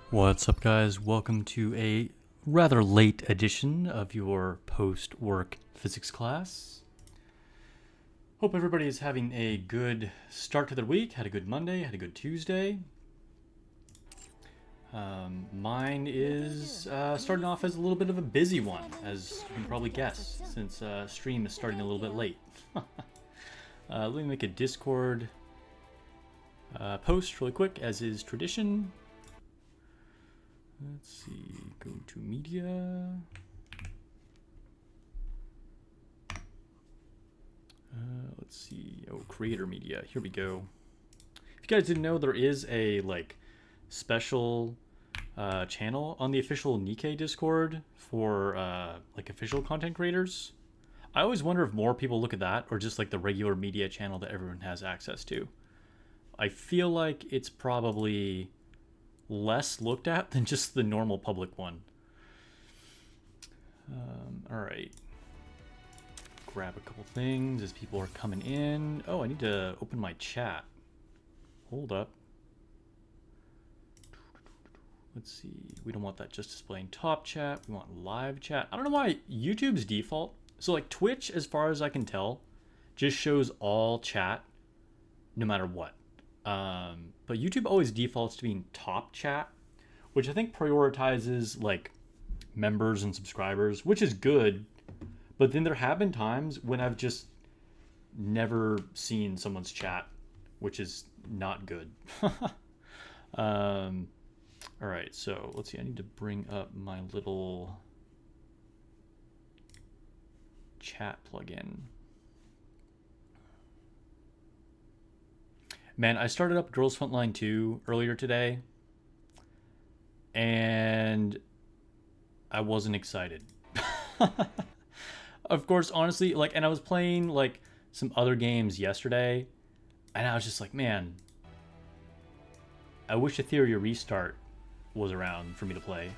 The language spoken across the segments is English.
What's up, guys? Welcome to a rather late edition of your post-work physics class. Hope everybody is having a good start to their week. Had a good Monday, had a good Tuesday. Mine is starting off as a little bit of a busy one, as you can probably guess, since stream is starting a little bit late. Let me make a Discord post really quick, as is tradition. Let's see, go to media. Let's see, oh, creator media, here we go. If you guys didn't know, there is a special channel on the official Nikke Discord for official content creators. I always wonder if more people look at that or just the regular media channel that everyone has access to. I feel like it's probably less looked at than just the normal public one. All right. Grab a couple things as people are coming in. Oh, I need to open my chat. Hold up. Let's see. We don't want that just displaying top chat. We want live chat. I don't know why YouTube's default. So Twitch, as far as I can tell, just shows all chat no matter what. But YouTube always defaults to being top chat, which I think prioritizes members and subscribers, which is good. But then there have been times when I've just never seen someone's chat, which is not good. All right, so let's see. I need to bring up my little chat plugin. Man, I started up Girls Frontline 2 earlier today, and I wasn't excited. Of course, honestly, and I was playing some other games yesterday, and I was just like, man, I wish a Theory Restart was around for me to play.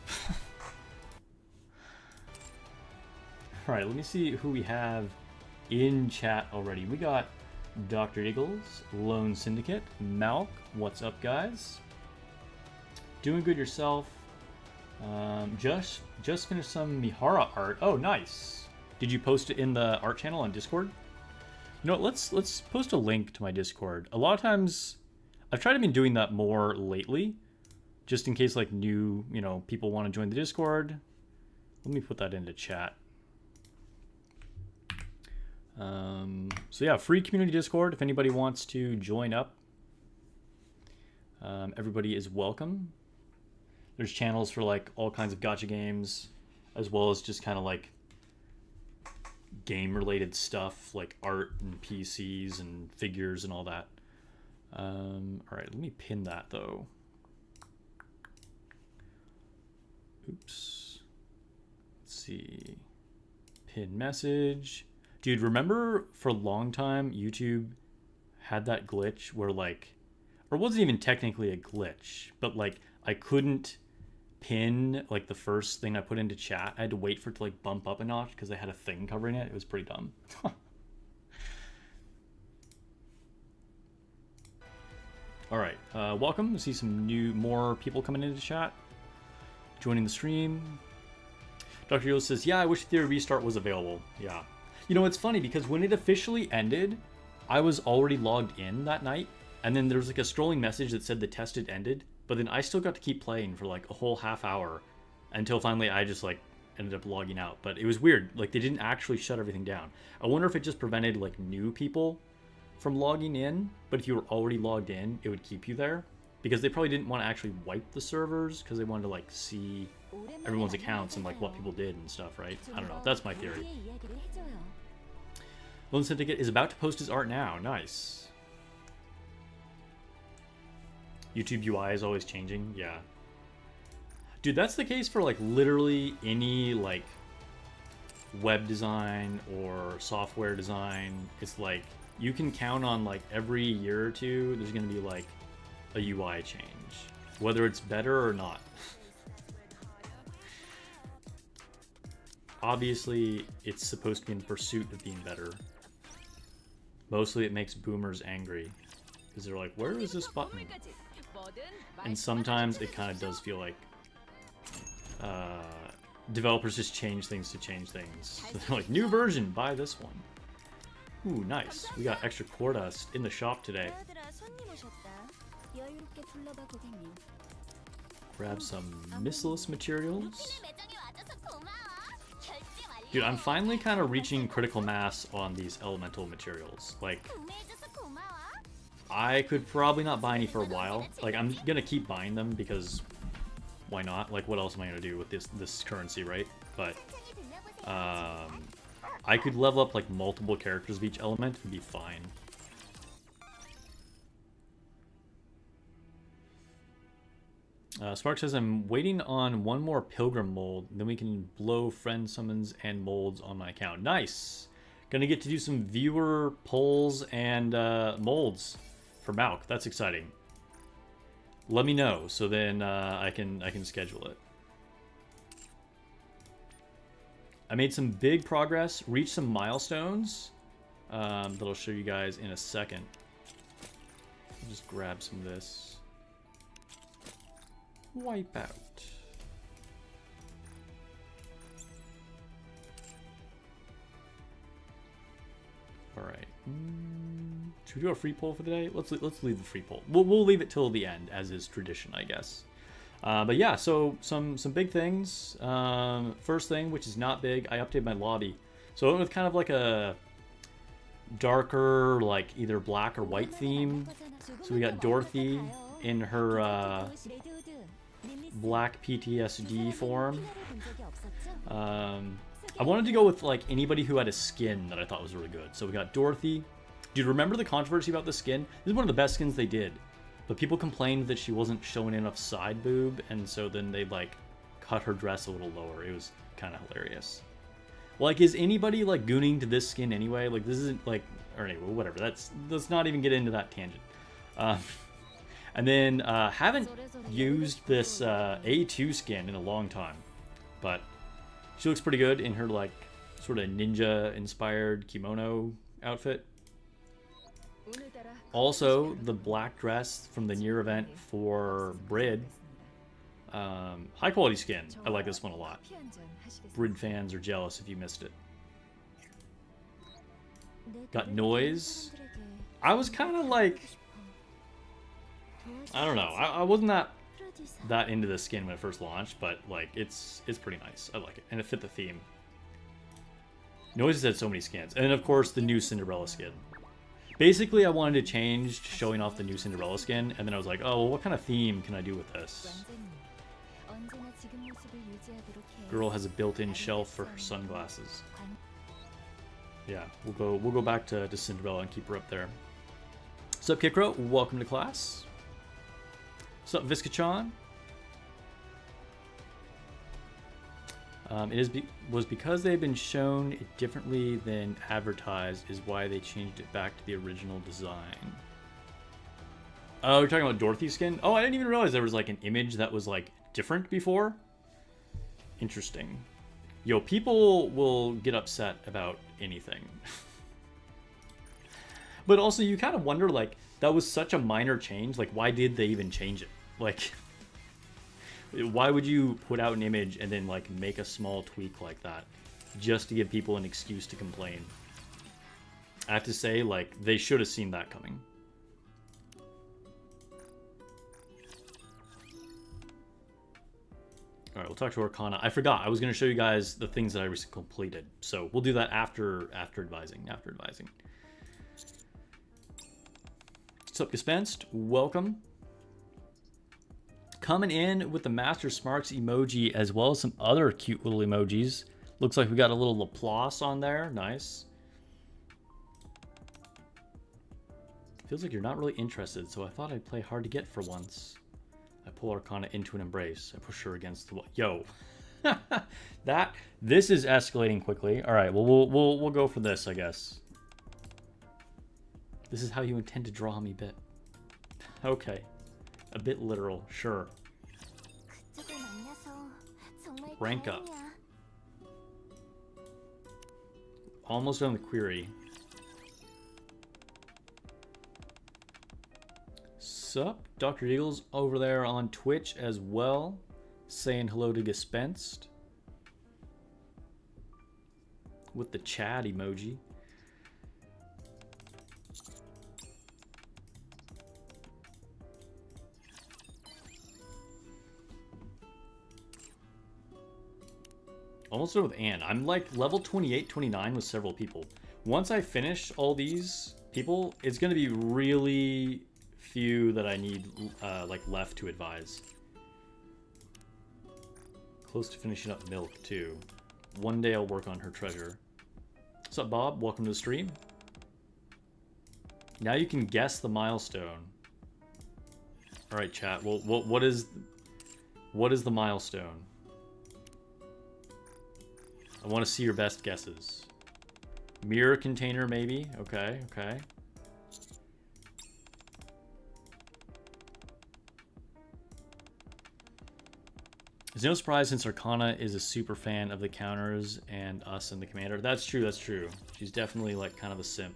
All right, let me see who we have in chat already. We got Dr. Eagles, Lone Syndicate, Malk, what's up, guys? Doing good yourself. Just finished some Mihara art. Oh, nice. Did you post it in the art channel on Discord? You know what, let's post a link to my Discord. A lot of times, I've tried to be doing that more lately, just in case new people want to join the Discord. Let me put that into chat. So yeah, free community Discord if anybody wants to join up. Everybody is welcome. There's channels for all kinds of gacha games, as well as just kind of game related stuff like art and PCs and figures and all that. All right, let me pin that though. Oops. Let's see. Pin message. Dude, remember for a long time YouTube had that glitch where or it wasn't even technically a glitch, but I couldn't pin the first thing I put into chat. I had to wait for it to bump up a notch because I had a thing covering it. It was pretty dumb. All right, welcome. I see some more people coming into chat, joining the stream. Dr. Yo says, yeah, I wish Theory Restart was available. Yeah. You know, it's funny because when it officially ended, I was already logged in that night, and then there was a scrolling message that said the test had ended, but then I still got to keep playing for a whole half hour until finally I just ended up logging out. But it was weird, they didn't actually shut everything down. I wonder if it just prevented new people from logging in, but if you were already logged in, it would keep you there, because they probably didn't want to actually wipe the servers because they wanted to see everyone's accounts and what people did and stuff, right? I don't know, that's my theory. Lone Syndicate is about to post his art now. Nice. YouTube UI is always changing. Yeah. Dude, that's the case for literally any web design or software design. It's you can count on every year or two there's going to be a UI change, whether it's better or not. Obviously, it's supposed to be in pursuit of being better. Mostly it makes boomers angry because they're like, where is this button? And sometimes it kind of does feel like developers just change things to change things. So they're like, new version, buy this one. Ooh, nice. We got extra core dust in the shop today. Grab some missileless materials. Dude, I'm finally kind of reaching critical mass on these elemental materials. Like, I could probably not buy any for a while. Like, I'm gonna keep buying them because why not? Like, what else am I gonna do with this currency, right? But I could level up like multiple characters of each element and be fine. Spark says, I'm waiting on one more pilgrim mold, then we can blow friend summons and molds on my account. Nice! Gonna get to do some viewer polls and molds for Mauk. That's exciting. Let me know, so then I can schedule it. I made some big progress, reached some milestones that I'll show you guys in a second. I'll just grab some of this. Wipe out. All right. Should we do a free poll for today? Let's leave the free poll. We'll leave it till the end, as is tradition, I guess. But yeah, so some big things. First thing, which is not big, I updated my lobby. So I went with kind of like a darker, like either black or white theme. So we got Dorothy in her black PTSD form. I wanted to go with like anybody who had a skin that I thought was really good. So we got Dorothy. Dude, remember the controversy about the skin? This is one of the best skins they did. But people complained that she wasn't showing enough side boob, and so then they like cut her dress a little lower. It was kind of hilarious. Like, is anybody like gooning to this skin anyway? Like, this isn't like, or anyway, whatever. Let's not even get into that tangent. And then haven't used this A2 skin in a long time, but she looks pretty good in her like sort of ninja-inspired kimono outfit. Also, the black dress from the Nier event for Brid. High quality skin. I like this one a lot. Brid fans are jealous if you missed it. Got Noise. I was kind of like, I don't know. I wasn't that into the skin when it first launched, but like it's pretty nice. I like it, and it fit the theme. Noise has had so many skins, and then of course the new Cinderella skin. Basically, I wanted to change showing off the new Cinderella skin, and then I was like, oh, well, what kind of theme can I do with this? Girl has a built-in shelf for her sunglasses. Yeah, we'll go back to Cinderella and keep her up there. What's up, Kikro? Welcome to class. What's up, Viscachan? Was because they've been shown it differently than advertised is why they changed it back to the original design. Oh, you're talking about Dorothy's skin? Oh, I didn't even realize there was like an image that was like different before. Interesting. Yo, people will get upset about anything. But also you kind of wonder, like, that was such a minor change. Like, why did they even change it? Like, why would you put out an image and then like make a small tweak like that just to give people an excuse to complain? I have to say, like, they should have seen that coming. All right, we'll talk to Arcana. I forgot. I was going to show you guys the things that I recently completed. So we'll do that after advising. What's up, Dispensed? Welcome. Coming in with the Master Smarks emoji as well as some other cute little emojis. Looks like we got a little Laplace on there. Nice. Feels like you're not really interested, so I thought I'd play hard to get for once. I pull Arcana into an embrace. I push her against the wall. Yo. This is escalating quickly. All right, well, we'll go for this, I guess. This is how you intend to draw me, Bit. Okay. A bit literal, sure. Rank up. Almost done the query. What's up? Dr. Eagles over there on Twitch as well, saying hello to Dispensed with the chat emoji. Almost done with Anne. I'm like level 28, 29 with several people. Once I finish all these people, it's going to be really few that I need like left to advise. Close to finishing up Milk too. One day I'll work on her treasure. What's up, Bob? Welcome to the stream. Now you can guess the milestone. All right, chat. Well, what is the milestone? I want to see your best guesses. Mirror container, maybe. Okay, okay. It's no surprise since Arcana is a super fan of the counters and us and the commander. That's true, that's true. She's definitely like kind of a simp.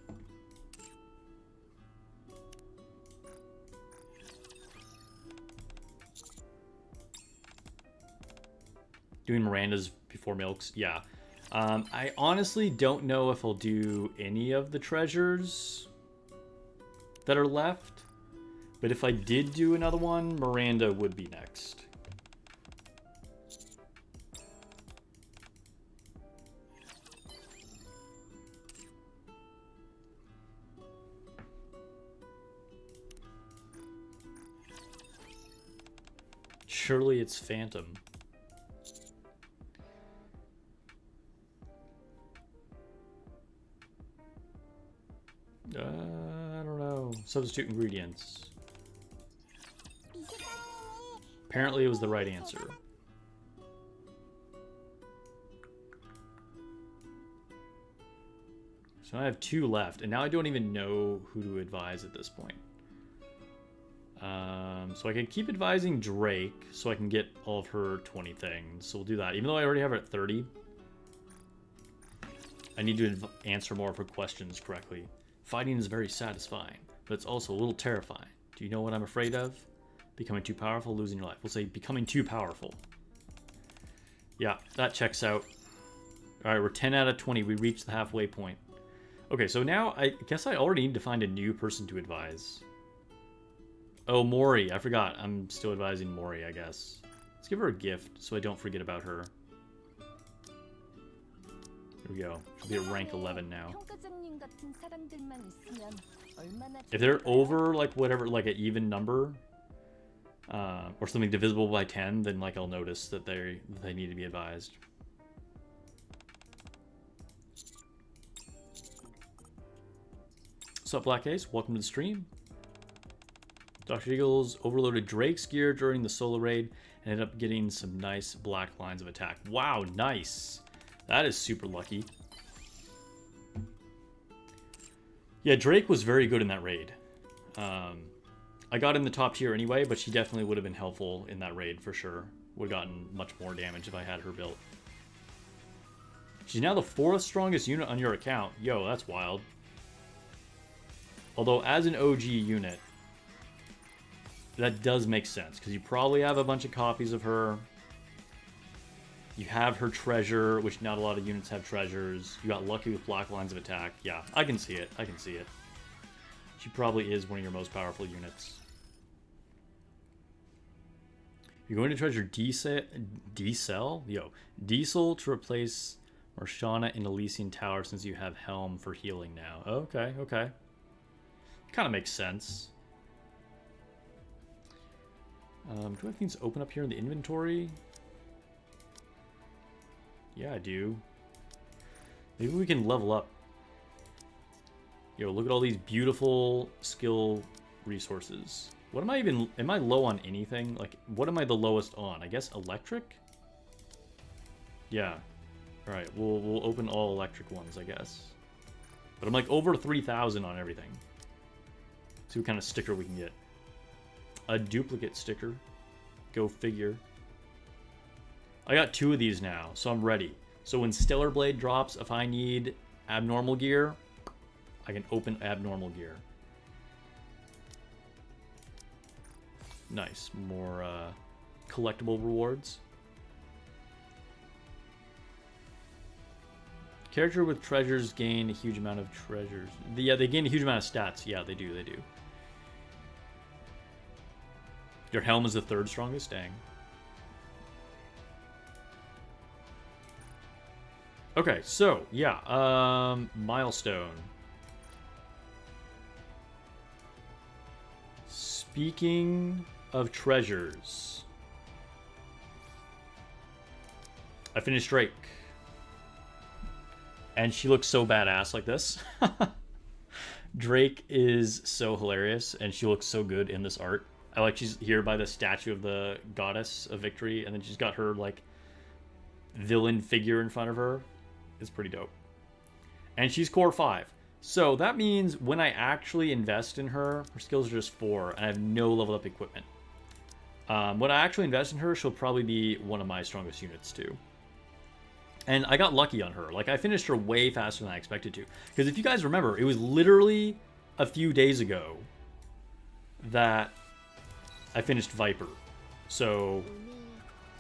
Doing Miranda's before Milks, yeah. I honestly don't know if I'll do any of the treasures that are left. But if I did do another one, Miranda would be next. Surely it's Phantom. I don't know. Substitute ingredients. Apparently it was the right answer. So I have 2 left, and now I don't even know who to advise at this point. So I can keep advising Drake so I can get all of her 20 things. So we'll do that. Even though I already have her at 30, I need to answer more of her questions correctly. Fighting is very satisfying, but it's also a little terrifying. Do you know what I'm afraid of? Becoming too powerful, losing your life. We'll say becoming too powerful. Yeah, that checks out. All right, we're 10 out of 20. We reached the halfway point. Okay, so now I guess I already need to find a new person to advise. Oh, Mori. I forgot. I'm still advising Mori, I guess. Let's give her a gift so I don't forget about her. Here we go. She'll be at rank 11 now. If they're over, like, whatever, like, an even number, or something divisible by 10, then, like, I'll notice that they need to be advised. What's up, Black Ace? Welcome to the stream. Dr. Eagles overloaded Drake's gear during the solo raid and ended up getting some nice black lines of attack. Wow, nice. That is super lucky. Yeah, Drake was very good in that raid. I got in the top tier anyway, but she definitely would have been helpful in that raid for sure. Would have gotten much more damage if I had her built. She's now the 4th strongest unit on your account. Yo, that's wild. Although, as an OG unit, that does make sense, because you probably have a bunch of copies of her. You have her treasure, which not a lot of units have treasures. You got lucky with black lines of attack. Yeah, I can see it. I can see it. She probably is one of your most powerful units. You're going to treasure Diesel? Yo. Diesel to replace Marshana in Elysian Tower since you have Helm for healing now. Okay, okay. Kind of makes sense. Do I have things open up here in the inventory? Yeah, I do. Maybe we can level up. Yo, look at all these beautiful skill resources. What am I even... Am I low on anything? Like, what am I the lowest on? I guess electric? Yeah. Alright, we'll open all electric ones, I guess. But I'm like over 3,000 on everything. See what kind of sticker we can get. A duplicate sticker. Go figure. I got 2 of these now, so I'm ready. So when Stellar Blade drops, if I need abnormal gear, I can open abnormal gear. Nice. More collectible rewards. Character with treasures gain a huge amount of treasures. Yeah, they gain a huge amount of stats. Yeah, they do. They do. Your helm is the 3rd strongest. Dang. Okay, so yeah, milestone. Speaking of treasures, I finished Drake. And she looks so badass like this. Drake is so hilarious, and she looks so good in this art. I like she's here by the statue of the goddess of victory, and then she's got her, like, villain figure in front of her. It's pretty dope. And she's core 5. So that means when I actually invest in her, her skills are just 4, and I have no level up equipment. When I actually invest in her, she'll probably be one of my strongest units too. And I got lucky on her. Like, I finished her way faster than I expected to. Because if you guys remember, it was literally a few days ago that I finished Viper. So,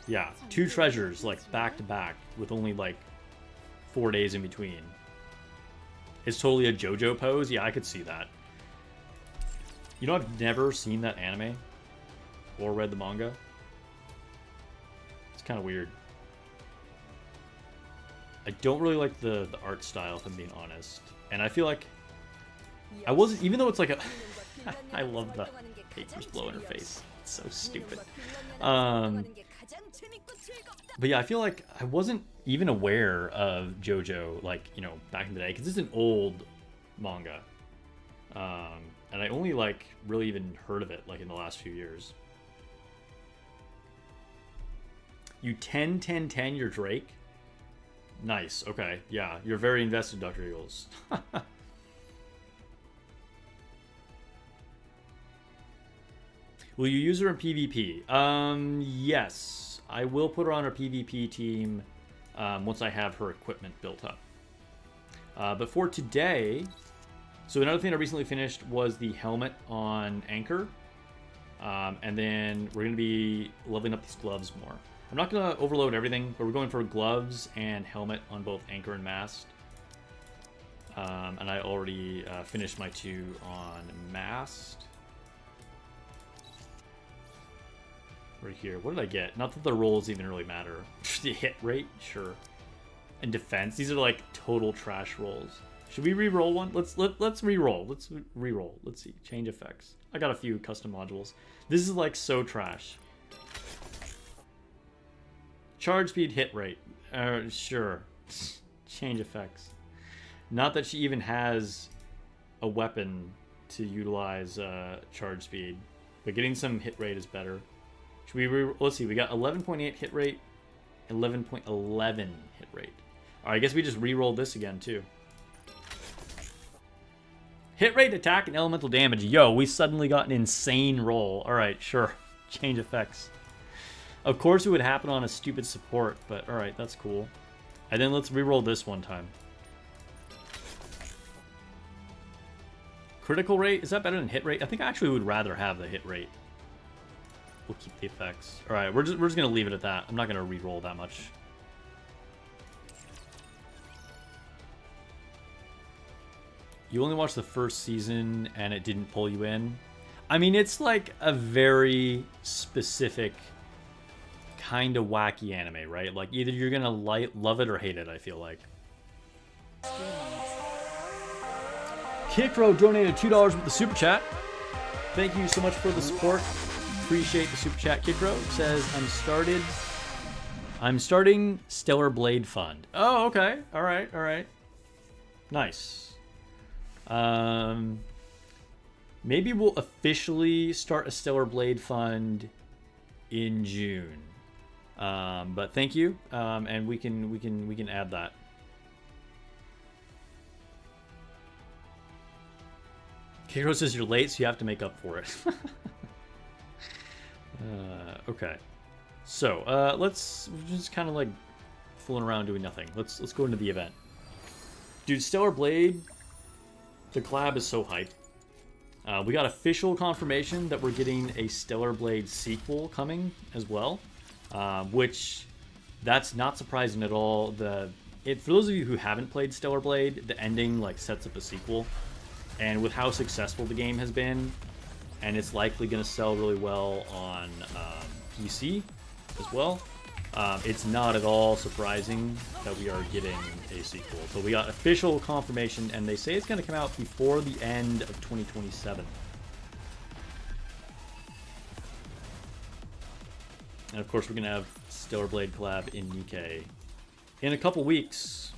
yeah, 2 treasures, like, back to back, with only, like, 4 days in between. It's totally a JoJo pose. Yeah, I could see that. You know, I've never seen that anime or read the manga. It's kind of weird. I don't really like the art style, if I'm being honest. And I feel like I wasn't, even though it's like a I love the papers blowing her face. It's so stupid. But yeah, I feel like I wasn't even aware of JoJo, like, you know, back in the day, because it's an old manga. And I only, like, really even heard of it, like, in the last few years. You 10-10-10 your Drake? Nice, okay. Yeah, you're very invested, Dr. Eagles. Will you use her in PvP? Yes. I will put her on our PvP team once I have her equipment built up. But for today, so another thing I recently finished was the helmet on Anchor. And then we're going to be leveling up these gloves more. I'm not going to overload everything, but we're going for gloves and helmet on both Anchor and Mast. And I already finished my 2 on Mast. Right here. What did I get? Not that the rolls even really matter. The hit rate? Sure. And defense. These are like total trash rolls. Should we re-roll one? Let's re-roll. Let's re-roll. Let's see. Change effects. I got a few custom modules. This is like so trash. Charge speed, hit rate. Sure. Change effects. Not that she even has a weapon to utilize charge speed, but getting some hit rate is better. Should we let's see. We got 11.8 hit rate, 11.11 hit rate. All right, I guess we just re-rolled this again too. Hit rate, attack, and elemental damage. Yo, we suddenly got an insane roll. All right, sure. Change effects. Of course it would happen on a stupid support, but alright, that's cool. And then let's re-roll this one time. Critical rate? Is that better than hit rate? I think I actually would rather have the hit rate. We'll keep the effects. Alright, we're just going to leave it at that. I'm not going to re-roll that much. You only watched the first season and it didn't pull you in? I mean, it's like a very specific kind of wacky anime, right? Like, either you're gonna love it or hate it, I feel like. Kickro donated $2 with the super chat. Thank you so much for the support. Appreciate the super chat. Kickro says, I'm starting Stellar Blade Fund. Oh, okay. All right. Nice. Maybe we'll officially start a Stellar Blade Fund in June. But thank you, and we can add that. Kiro says you're late, so you have to make up for it. Okay, so let's just kind of like fooling around doing nothing. Let's go into the event, dude. Stellar Blade, the collab is so hype. We got official confirmation that we're getting a Stellar Blade sequel coming as well, which that's not surprising at all. For those of you who haven't played Stellar Blade, the ending like sets up a sequel, and with how successful the game has been, and it's likely going to sell really well on PC as well. It's not at all surprising that we are getting a sequel. So we got official confirmation, and they say it's going to come out before the end of 2027. And of course, we're going to have Stellar Blade collab in nikke in a couple weeks.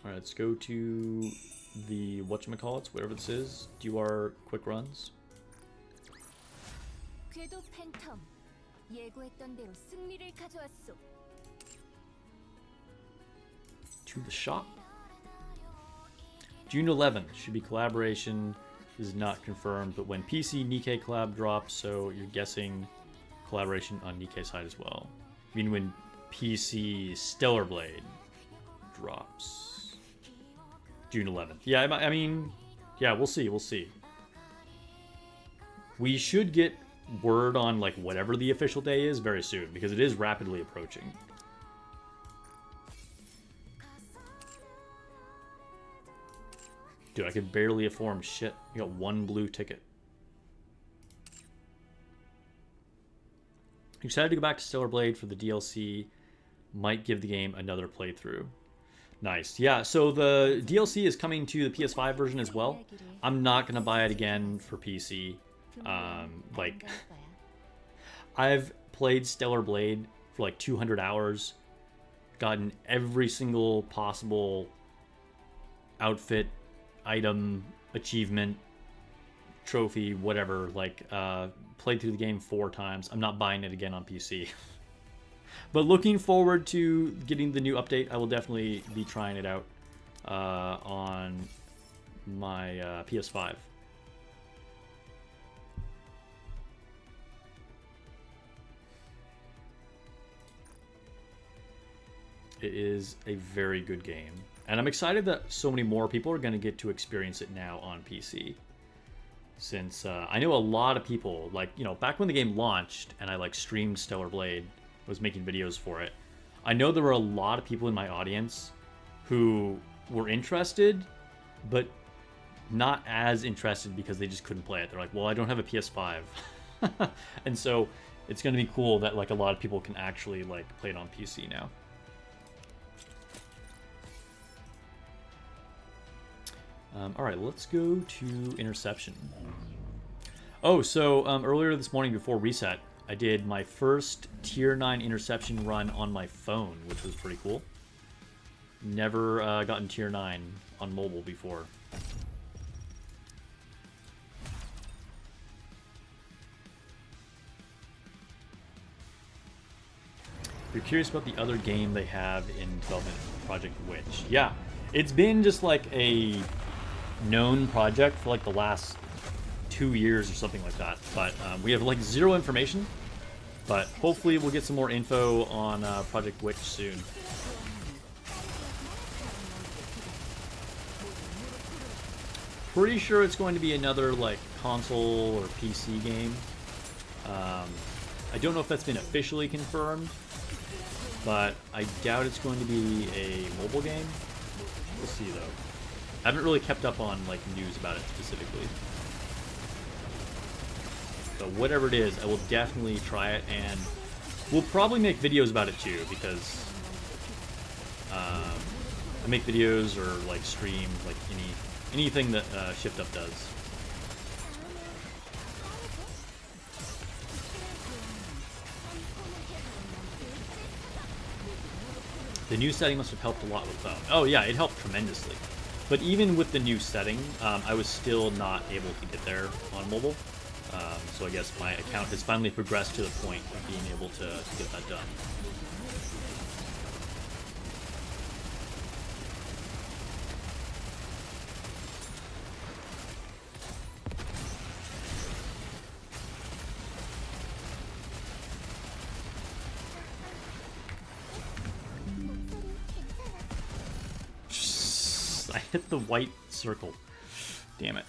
All right, let's go to the whatchamacallits, whatever this is. Do our quick runs. To the shop. June 11th should be collaboration. This is not confirmed, but when PC nikke collab drops, so you're guessing collaboration on nikke side as well. I mean, when PC Stellar Blade drops. June 11th. Yeah, I mean, yeah, we'll see. We'll see. We should get word on like whatever the official day is very soon, because it is rapidly approaching. Dude, I could barely afford shit. I got one blue ticket. Excited to go back to Stellar Blade for the DLC. Might give the game another playthrough. Nice. Yeah, so the DLC is coming to the PS5 version as well. I'm not going to buy it again for PC. Like, I've played Stellar Blade for like 200 hours. Gotten every single possible outfit, item, achievement, trophy, whatever. Like, played through the game 4 times. I'm not buying it again on PC. But looking forward to getting the new update. I will definitely be trying it out on my PS5. It is a very good game. And I'm excited that so many more people are going to get to experience it now on PC. Since I know a lot of people, like, you know, back when the game launched and I like streamed Stellar Blade, was making videos for it, I know there were a lot of people in my audience who were interested, but not as interested because they just couldn't play it. They're like, well, I don't have a PS5. And so it's going to be cool that like a lot of people can actually like play it on PC now. All right, let's go to Interception. Oh, so earlier this morning before reset, I did my first Tier 9 Interception run on my phone, which was pretty cool. Never gotten Tier 9 on mobile before. If you're curious about the other game they have in development, Project Witch. Yeah, it's been just like a known project for like the last 2 years or something like that. But we have like zero information. But hopefully we'll get some more info on Project Witch soon. Pretty sure it's going to be another like console or PC game. I don't know if that's been officially confirmed, but I doubt it's going to be a mobile game. We'll see though. I haven't really kept up on like news about it specifically. So whatever it is, I will definitely try it, and we'll probably make videos about it too, because I make videos or like stream like anything that Shift Up does. The new setting must have helped a lot with phone. Oh yeah, it helped tremendously. But even with the new setting, I was still not able to get there on mobile. So I guess my account has finally progressed to the point of being able to get that done. hit the white circle. Damn it.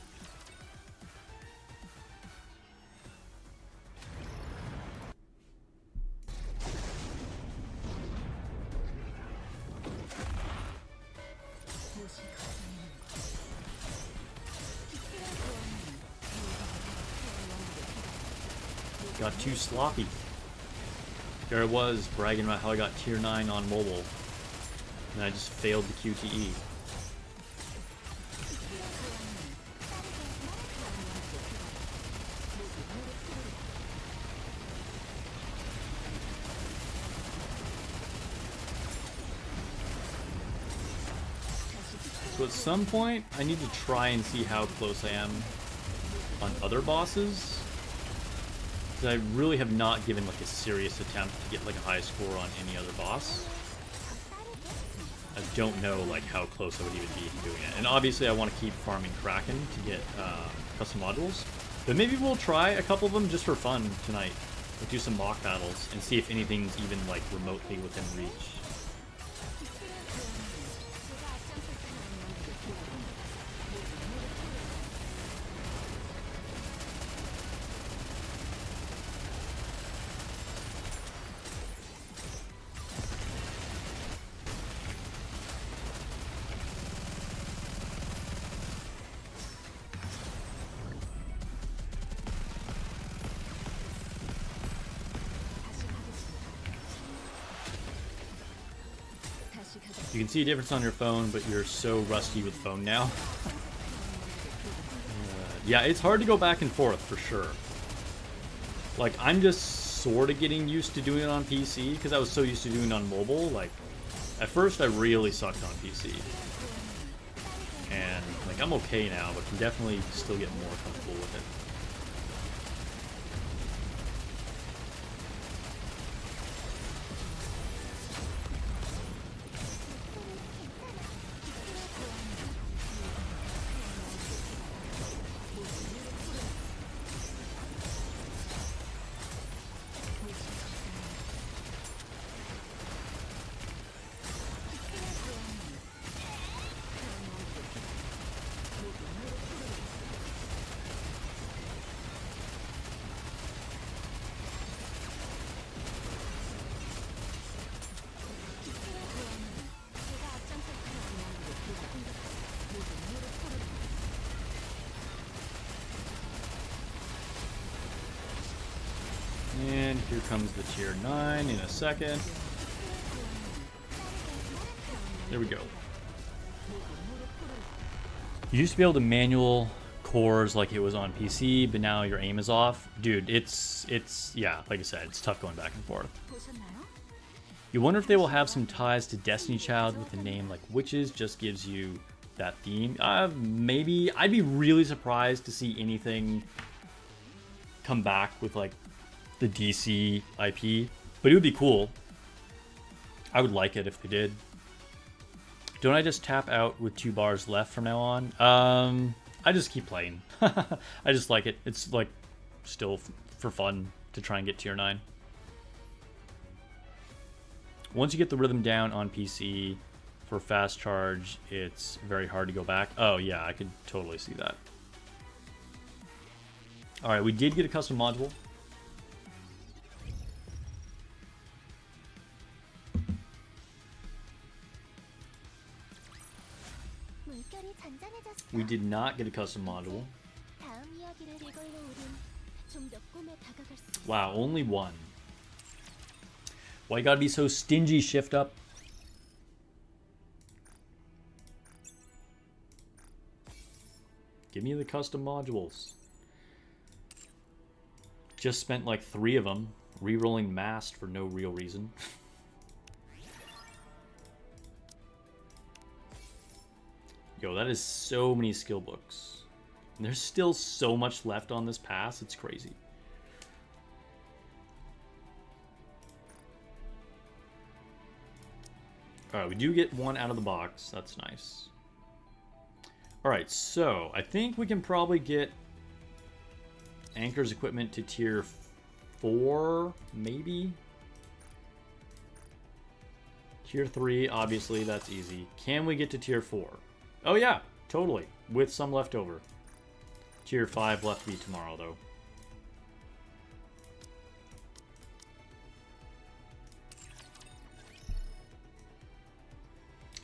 Got too sloppy. There I was, bragging about how I got tier 9 on mobile. And I just failed the QTE. So at some point, I need to try and see how close I am on other bosses. I really have not given like a serious attempt to get like a high score on any other boss. I don't know like how close I would even be to doing it. And obviously I want to keep farming Kraken to get custom modules. But maybe we'll try a couple of them just for fun tonight. We'll do some mock battles and see if anything's even like remotely within reach. You can see a difference on your phone, but you're so rusty with phone now. Yeah, it's hard to go back and forth for sure. Like, I'm just sort of getting used to doing it on PC because I was so used to doing it on mobile. Like, at first I really sucked on PC. And, like, I'm okay now, but can definitely still get more comfortable with it. And here comes the tier 9 in a second. There we go. You used to be able to manual cores like it was on PC, but now your aim is off. Dude, it's yeah, like I said, it's tough going back and forth. You wonder if they will have some ties to Destiny Child with a name like Witches just gives you that theme. Maybe. I'd be really surprised to see anything come back with like the DC IP, but it would be cool. I would like it if they did. Don't I just tap out with 2 bars left from now on? I just keep playing. I just like it. It's like still for fun to try and get tier 9. Once you get the rhythm down on PC for fast charge, it's very hard to go back. Oh yeah, I could totally see that. All right, we did get a custom module. We did not get a custom module. Wow, only one. Why you gotta be so stingy, Shift Up? Give me the custom modules. Just spent like 3 of them re-rolling Mast for no real reason. Yo, that is so many skill books. And there's still so much left on this pass, it's crazy. Alright, we do get 1 out of the box. That's nice. Alright, so I think we can probably get Anchor's equipment to tier 4, maybe? Tier 3, obviously, that's easy. Can we get to tier 4? Oh yeah, totally. With some left over. Tier 5 left to be tomorrow, though.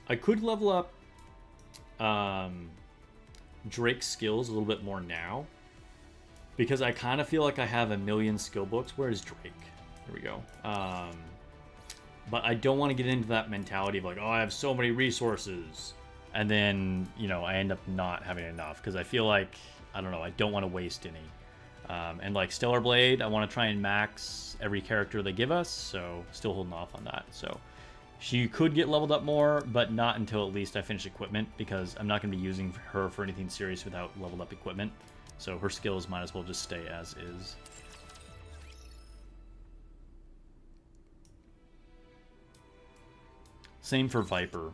I could level up Drake's skills a little bit more now, because I kind of feel like I have a million skill books. Where is Drake? There we go. But I don't want to get into that mentality of like, oh, I have so many resources, and then, you know, I end up not having enough, because I feel like, I don't know, I don't want to waste any. And like Stellar Blade, I want to try and max every character they give us, so still holding off on that. So she could get leveled up more, but not until at least I finish equipment, because I'm not going to be using her for anything serious without leveled up equipment. So her skills might as well just stay as is. Same for Viper.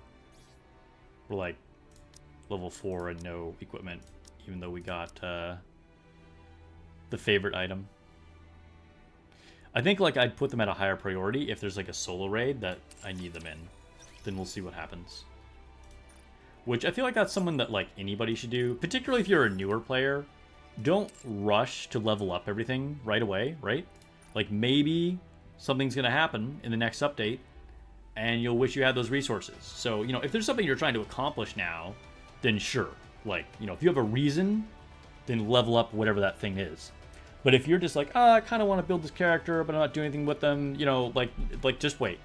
We're like level 4 and no equipment, even though we got the favorite item. I think like I'd put them at a higher priority if there's like a solo raid that I need them in. Then we'll see what happens. Which I feel like that's someone that like anybody should do, particularly if you're a newer player. Don't rush to level up everything right away, right? Like maybe something's gonna happen in the next update and you'll wish you had those resources. So, you know, if there's something you're trying to accomplish now, then sure. Like, you know, if you have a reason, then level up whatever that thing is. But if you're just like, I kind of want to build this character, but I'm not doing anything with them, you know, like just wait.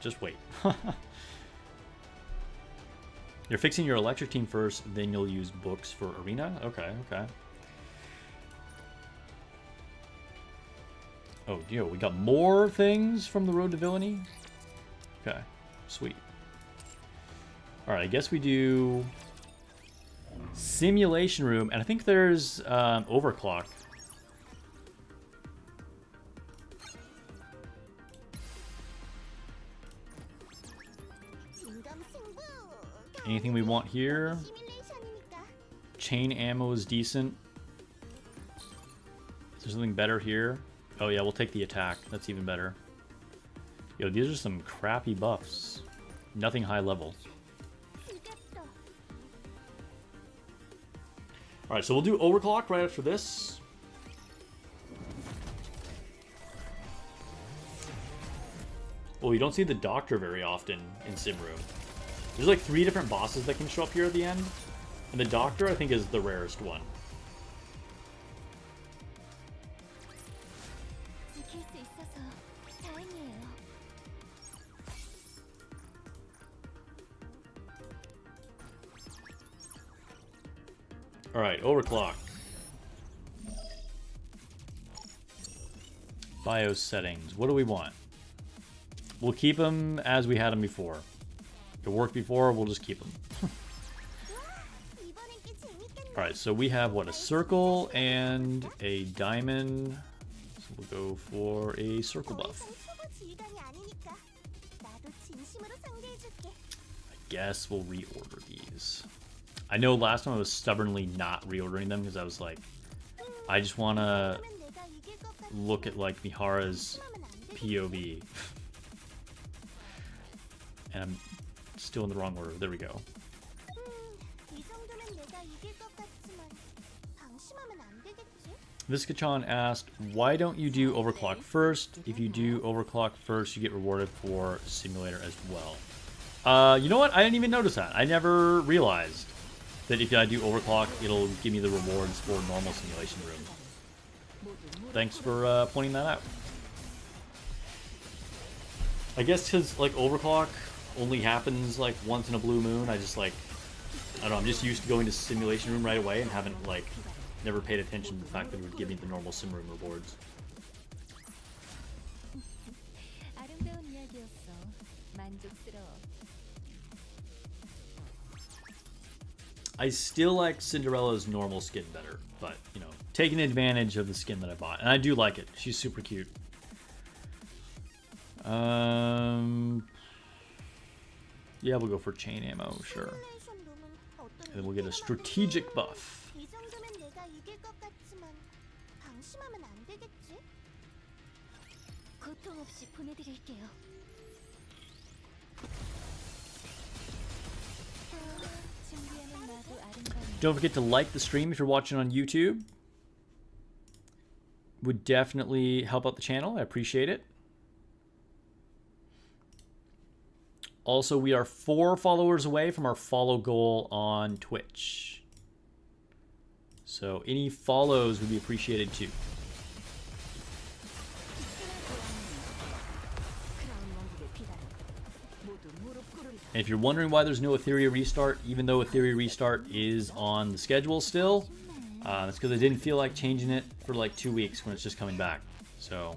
You're fixing your electric team first, then you'll use books for arena? Okay. Oh, yo, we got more things from the Road to Villainy? Okay, sweet. Alright, I guess we do Simulation Room, and I think there's Overclock. Anything we want here? Chain ammo is decent. Is there something better here? Oh yeah, we'll take the attack. That's even better. Yo, these are some crappy buffs. Nothing high level. Alright, so we'll do Overclock right after this. Well, you don't see the Doctor very often in Sim Room. There's like 3 different bosses that can show up here at the end. And the Doctor, I think, is the rarest one. Alright, Overclock. BIOS settings. What do we want? We'll keep them as we had them before. If it worked before, we'll just keep them. Alright, so we have, what, a circle and a diamond. So we'll go for a circle buff. I guess we'll reorder these. I know last time I was stubbornly not reordering them because I was like, I just want to look at like Mihara's POV. And I'm still in the wrong order. There we go. Viscachan asked, why don't you do Overclock first? If you do Overclock first, you get rewarded for Simulator as well. You know what? I didn't even notice that. I never realized that if I do Overclock, it'll give me the rewards for normal Simulation Room. Thanks for pointing that out. I guess because like Overclock only happens like once in a blue moon, I just like, I don't know, I'm just used to going to Simulation Room right away and haven't like never paid attention to the fact that it would give me the normal sim room rewards. I still like Cinderella's normal skin better, but, you know, taking advantage of the skin that I bought. And I do like it. She's super cute. Yeah, we'll go for chain ammo, sure. And then we'll get a strategic buff. Don't forget to like the stream if you're watching on YouTube. Would definitely help out the channel. I appreciate it. Also, we are 4 followers away from our follow goal on Twitch. So any follows would be appreciated too. And if you're wondering why there's no Etheria restart, even though Etheria restart is on the schedule still, it's because I didn't feel like changing it for like 2 weeks when it's just coming back. So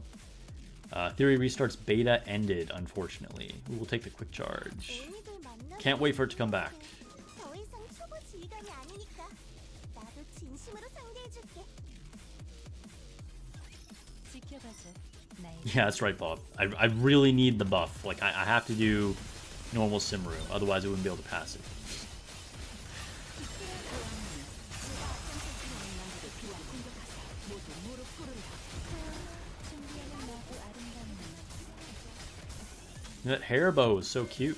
Etheria restart's beta ended, unfortunately. We will take the quick charge. Can't wait for it to come back. Yeah, that's right, Bob. I really need the buff. Like, I have to do normal Simru, otherwise I wouldn't be able to pass it. That hair bow is so cute.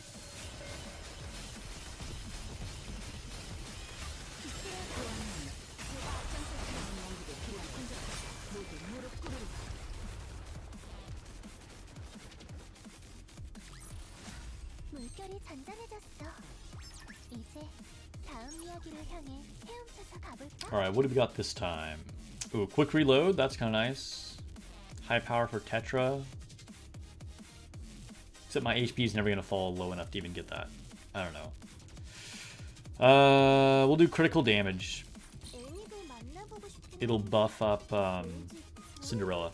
Alright, what do we got this time? Ooh, quick reload, that's kind of nice. High power for Tetra. Except my HP is never going to fall low enough to even get that. I don't know. We'll do critical damage. It'll buff up Cinderella.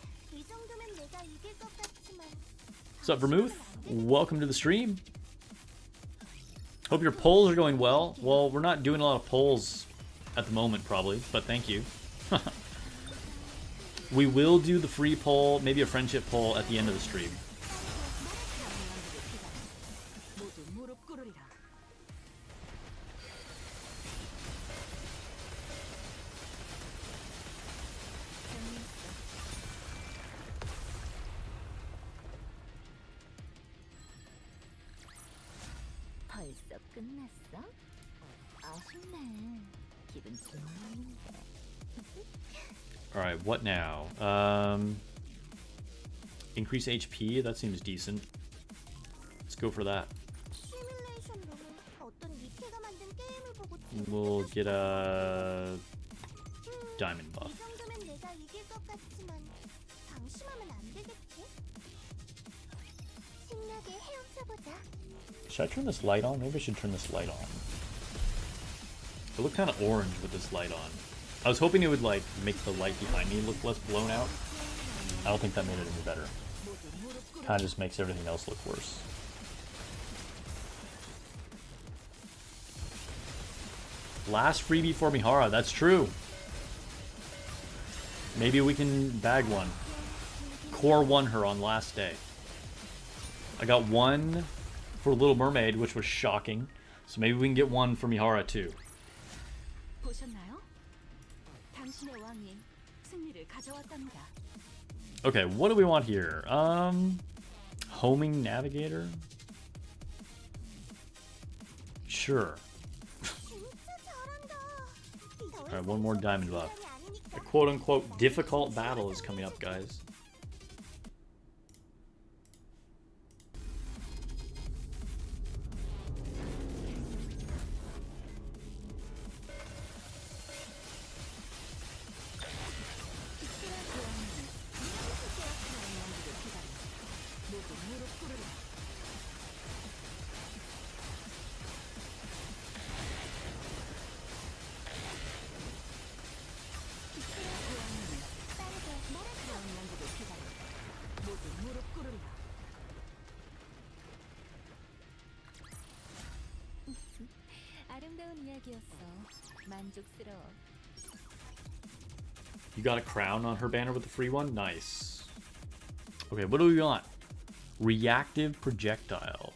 What's up, Vermouth? Welcome to the stream. Hope your polls are going well. Well, we're not doing a lot of polls at the moment, probably, but thank you. We will do the free poll, maybe a friendship poll at the end of the stream. Alright, what now? Increase HP, that seems decent. Let's go for that. We'll get a diamond buff. Should I turn this light on? Maybe I should turn this light on. It looked kind of orange with this light on. I was hoping it would like make the light behind me look less blown out. I don't think that made it any better. Kind of just makes everything else look worse. Last freebie for Mihara, that's true. Maybe we can bag one. Core won her on last day. I got one for Little Mermaid, which was shocking. So maybe we can get one for Mihara too. Okay, what do we want here? Homing Navigator? Sure. Alright, one more diamond buff. A quote-unquote difficult battle is coming up, guys. You got a crown on her banner with the free one? Nice. Okay, what do we want? Reactive projectile.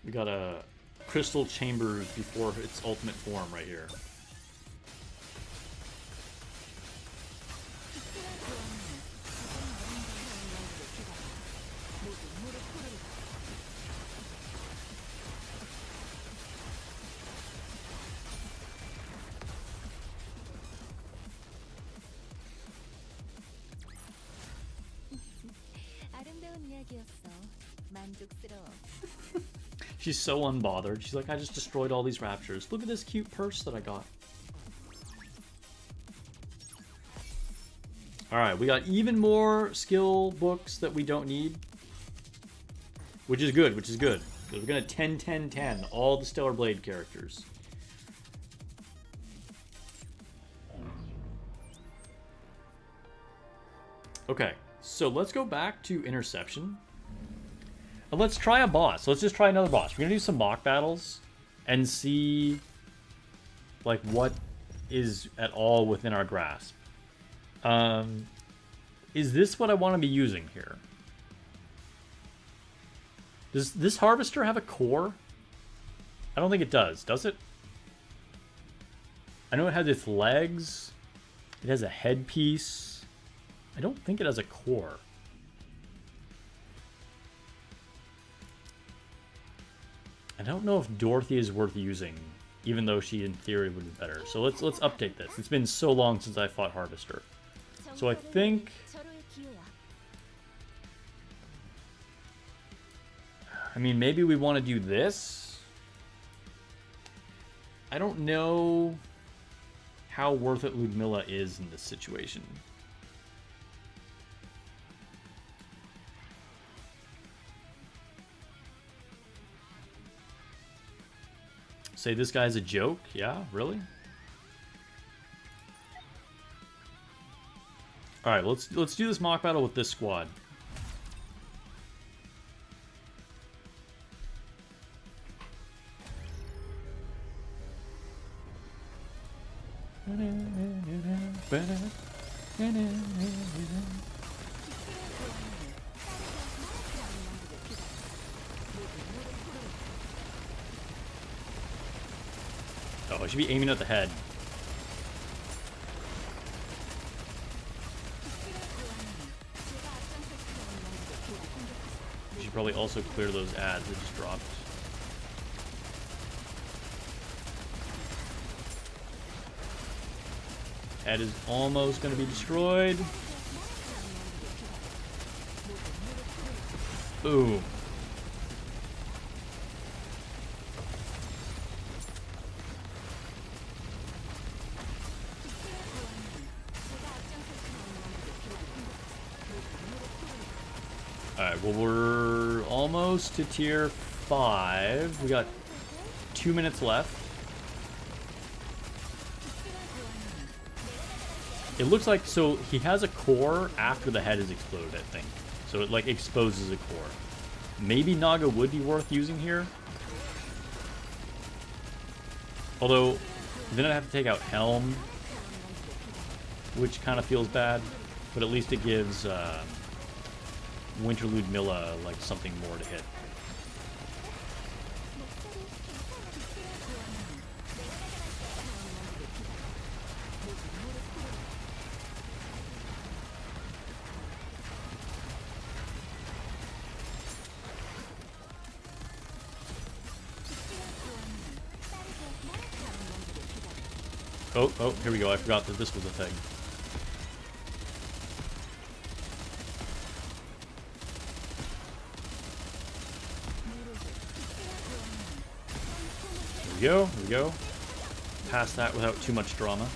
We got a crystal chambers before its ultimate form right here. She's so unbothered. She's like, I just destroyed all these raptors. Look at this cute purse that I got. Alright, we got even more skill books that we don't need. Which is good, which is good. Because we're going to 10-10-10 all the Stellar Blade characters. Okay, so let's go back to Interception. And let's try a boss. Let's just try another boss. We're going to do some mock battles and see like what is at all within our grasp. Is this what I want to be using here? Does this harvester have a core? I don't think it does it? I know it has its legs. It has a headpiece. I don't think it has a core. I don't know if Dorothy is worth using, even though she in theory would be better. So let's update this. It's been so long since I fought Harvester. So I think maybe we want to do this. I don't know how worth it Ludmilla is in this situation. Say this guy's a joke? Yeah, really? Alright, let's do this mock battle with this squad. Oh, I should be aiming at the head. I should probably also clear those ads that just dropped. Head is almost going to be destroyed. Boom. Alright, well we're almost to tier 5. We got 2 minutes left. It looks like, so he has a core after the head is exploded, I think. So it like exposes a core. Maybe Naga would be worth using here. Although, then I'd have to take out Helm, which kind of feels bad. But at least it gives Winter Ludmilla like something more to hit. Oh, here we go. I forgot that this was a thing. Here we go. Past that without too much drama.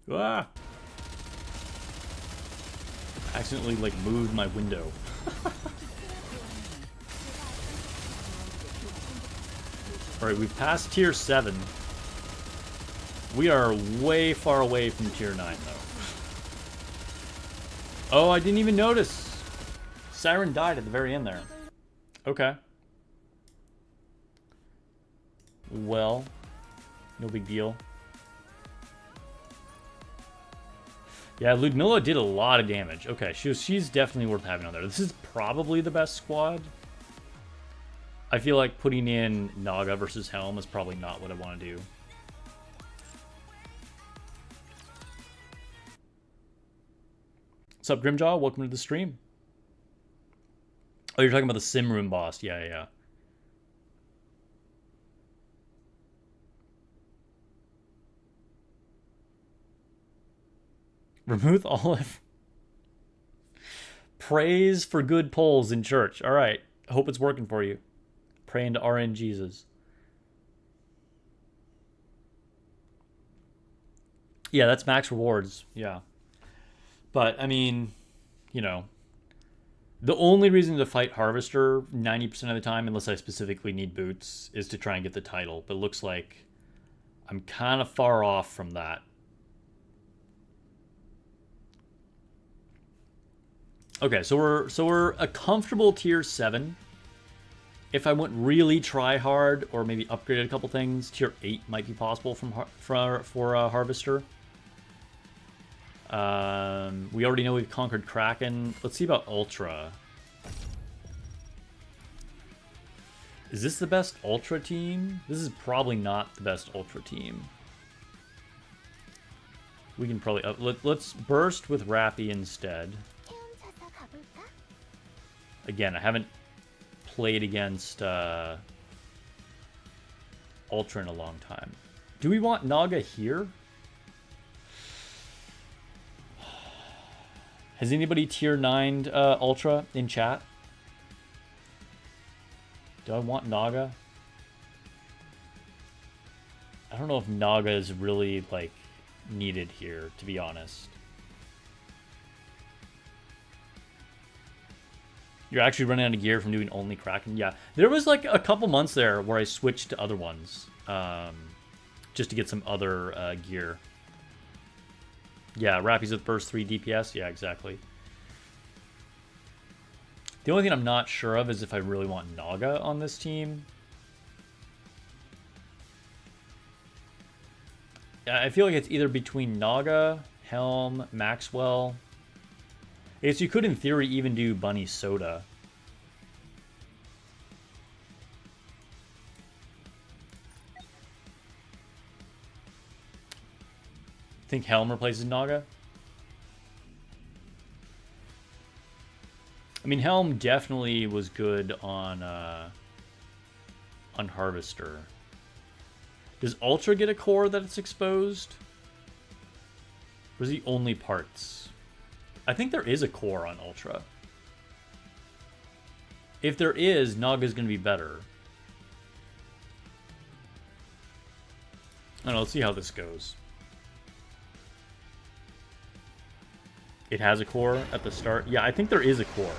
Ah! Accidentally, like, moved my window. Alright, we've passed tier 7. We are way far away from tier 9, though. Oh, I didn't even notice. Siren died at the very end there. Okay. Well, no big deal. Yeah, Ludmilla did a lot of damage. Okay, she's definitely worth having on there. This is probably the best squad. I feel like putting in Naga versus Helm is probably not what I want to do. What's up, Grimjaw? Welcome to the stream. Oh, you're talking about the sim room boss. Yeah, yeah. Vermouth Olive. Praise for good polls in church. All right. I hope it's working for you. Praying to RN Jesus. Yeah, that's max rewards. Yeah. But, I mean, you know, the only reason to fight Harvester 90% of the time, unless I specifically need boots, is to try and get the title. But it looks like I'm kind of far off from that. Okay, so we're a comfortable tier 7. If I went really try hard or maybe upgraded a couple things, tier 8 might be possible for Harvester. We already know we've conquered Kraken. Let's see about Ultra. Is this the best Ultra team? This is probably not the best Ultra team. We can probably let's burst with Rappy instead. Again, I haven't played against Ultra in a long time. Do we want Naga here? Has anybody tier 9'd Ultra in chat? Do I want Naga? I don't know if Naga is really, like, needed here, to be honest. You're actually running out of gear from doing only Kraken? Yeah. There was, like, a couple months there where I switched to other ones. Just to get some other gear. Yeah, Rappy's with burst 3 DPS. Yeah, exactly. The only thing I'm not sure of is if I really want Naga on this team. Yeah, I feel like it's either between Naga, Helm, Maxwell. I guess you could, in theory, even do Bunny Soda. Think Helm replaces Naga? I mean, Helm definitely was good on Harvester. Does Ultra get a core that it's exposed? Or is he only parts? I think there is a core on Ultra. If there is, Naga's going to be better. I don't know, let's see how this goes. It has a core at the start. Yeah, I think there is a core.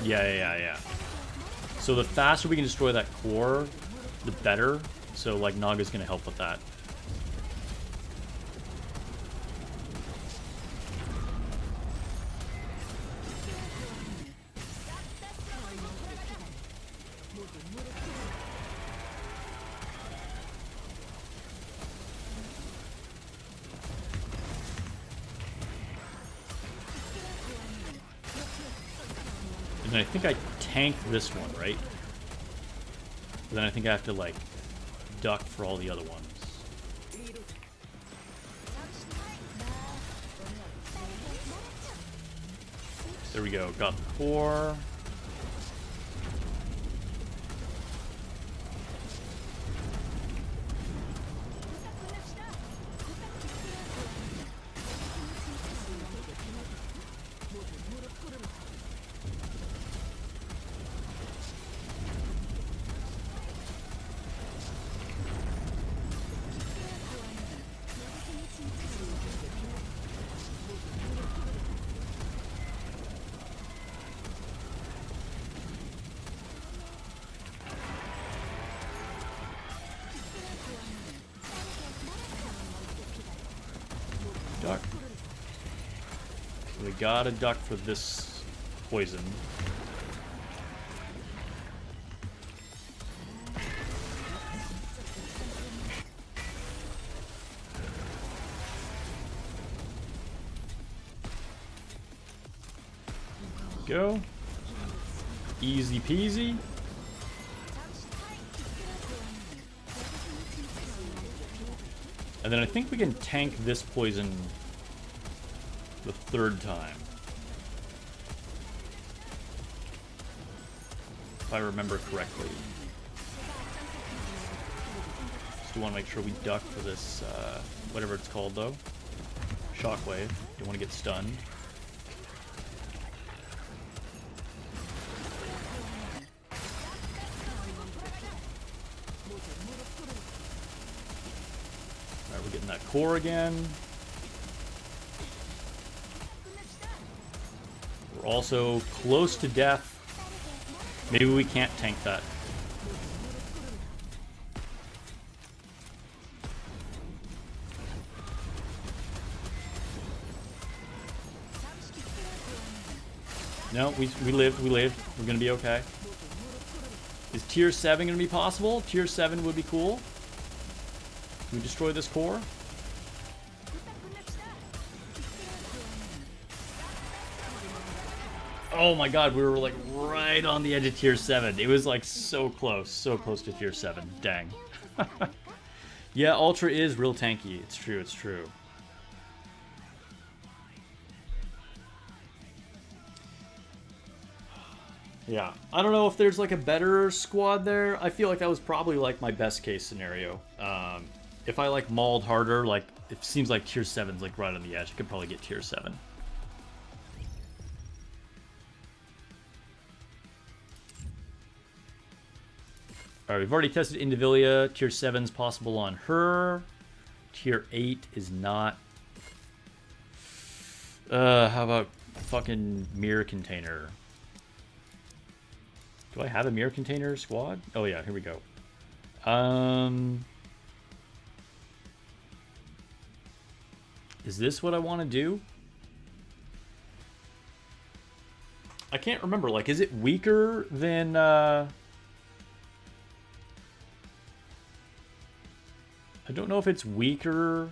Yeah. So the faster we can destroy that core, the better. So, like, Naga's going to help with that. And then I think I tank this one, right? But then I think I have to, like, duck for all the other ones. There we go. Got the core. Duck. We gotta duck for this poison. Go. Easy peasy. And then I think we can tank this poison the third time. If I remember correctly. Just want to make sure we duck for this, whatever it's called though. Shockwave. Don't want to get stunned. Alright, we're getting that core again. We're also close to death. Maybe we can't tank that. No, we lived. We're gonna be okay. Is tier 7 gonna be possible? Tier 7 would be cool. Can we destroy this core? Oh my god, we were like right on the edge of tier 7. It was like so close to tier 7. Dang. Yeah, Ultra is real tanky. It's true, it's true. Yeah, I don't know if there's like a better squad there. I feel like that was probably like my best case scenario. If I like mauled harder, like it seems like tier 7's like right on the edge. I could probably get tier 7. Alright, we've already tested Indivilia. Tier 7's possible on her. Tier 8 is not. How about fucking mirror container? Do I have a mirror container squad? Oh yeah, here we go. Is this what I want to do? I can't remember. Like, is it weaker than... I don't know if it's weaker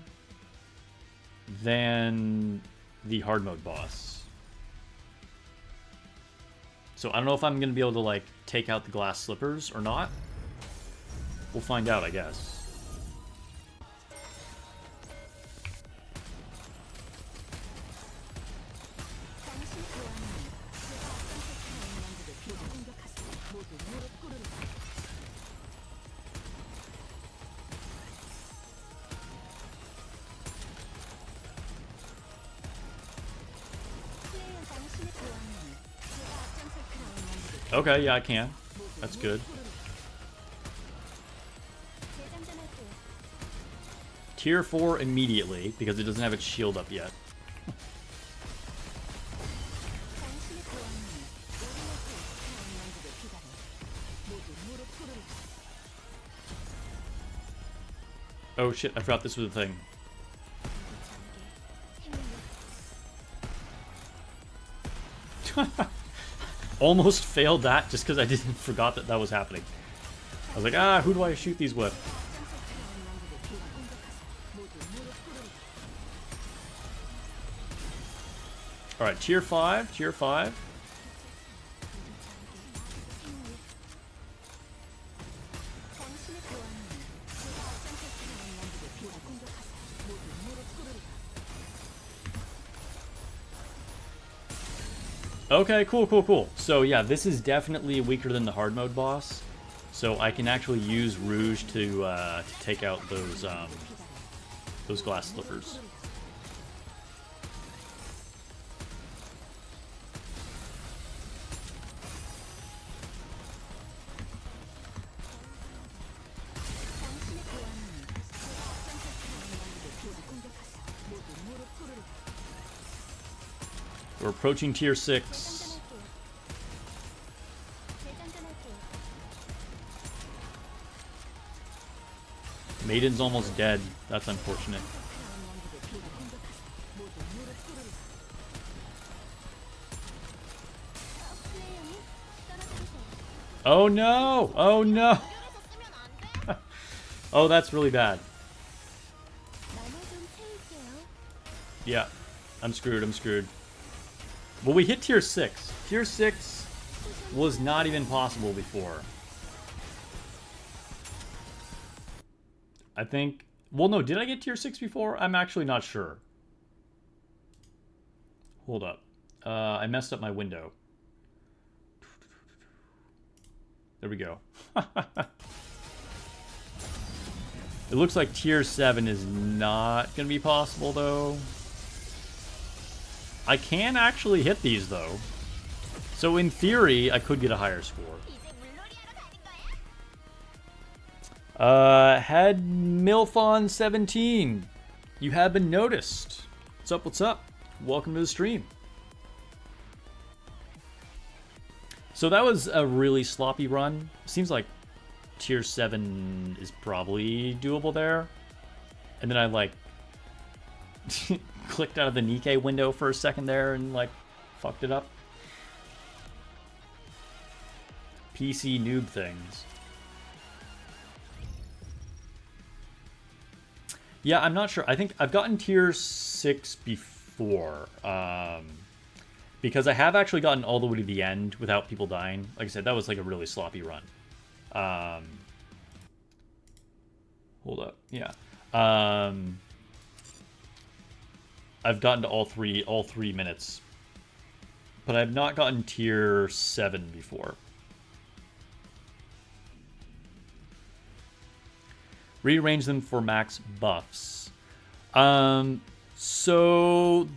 than the hard mode boss. So I don't know if I'm going to be able to, like, take out the glass slippers or not. We'll find out, I guess. Okay, yeah, I can. That's good. Tier 4 immediately, because it doesn't have its shield up yet. Oh shit, I forgot this was a thing. Almost failed that just because I didn't forgot that that was happening. I was like, ah, who do I shoot these with? Alright, tier 5, tier 5. Okay, cool, cool, cool. So yeah, this is definitely weaker than the hard mode boss. So I can actually use Rouge to take out those glass slippers. We're approaching tier 6. Maiden's almost dead. That's unfortunate. Oh no! Oh no! Oh, that's really bad. Yeah, I'm screwed, I'm screwed. Well, we hit tier 6. Tier 6 was not even possible before. I think... Well, no, did I get tier 6 before? I'm actually not sure. Hold up. I messed up my window. There we go. It looks like tier 7 is not going to be possible, though. I can actually hit these, though. So in theory, I could get a higher score. Head Milthon17. You have been noticed. What's up, what's up? Welcome to the stream. So that was a really sloppy run. Seems like tier 7 is probably doable there. And then I, like, clicked out of the Nikke window for a second there and, like, fucked it up. PC noob things. Yeah, I'm not sure. I think I've gotten tier 6 before. Because I have actually gotten all the way to the end without people dying. Like I said, that was like a really sloppy run. Hold up. Yeah. I've gotten to all three minutes. But I've not gotten tier 7 before. Rearrange them for max buffs. So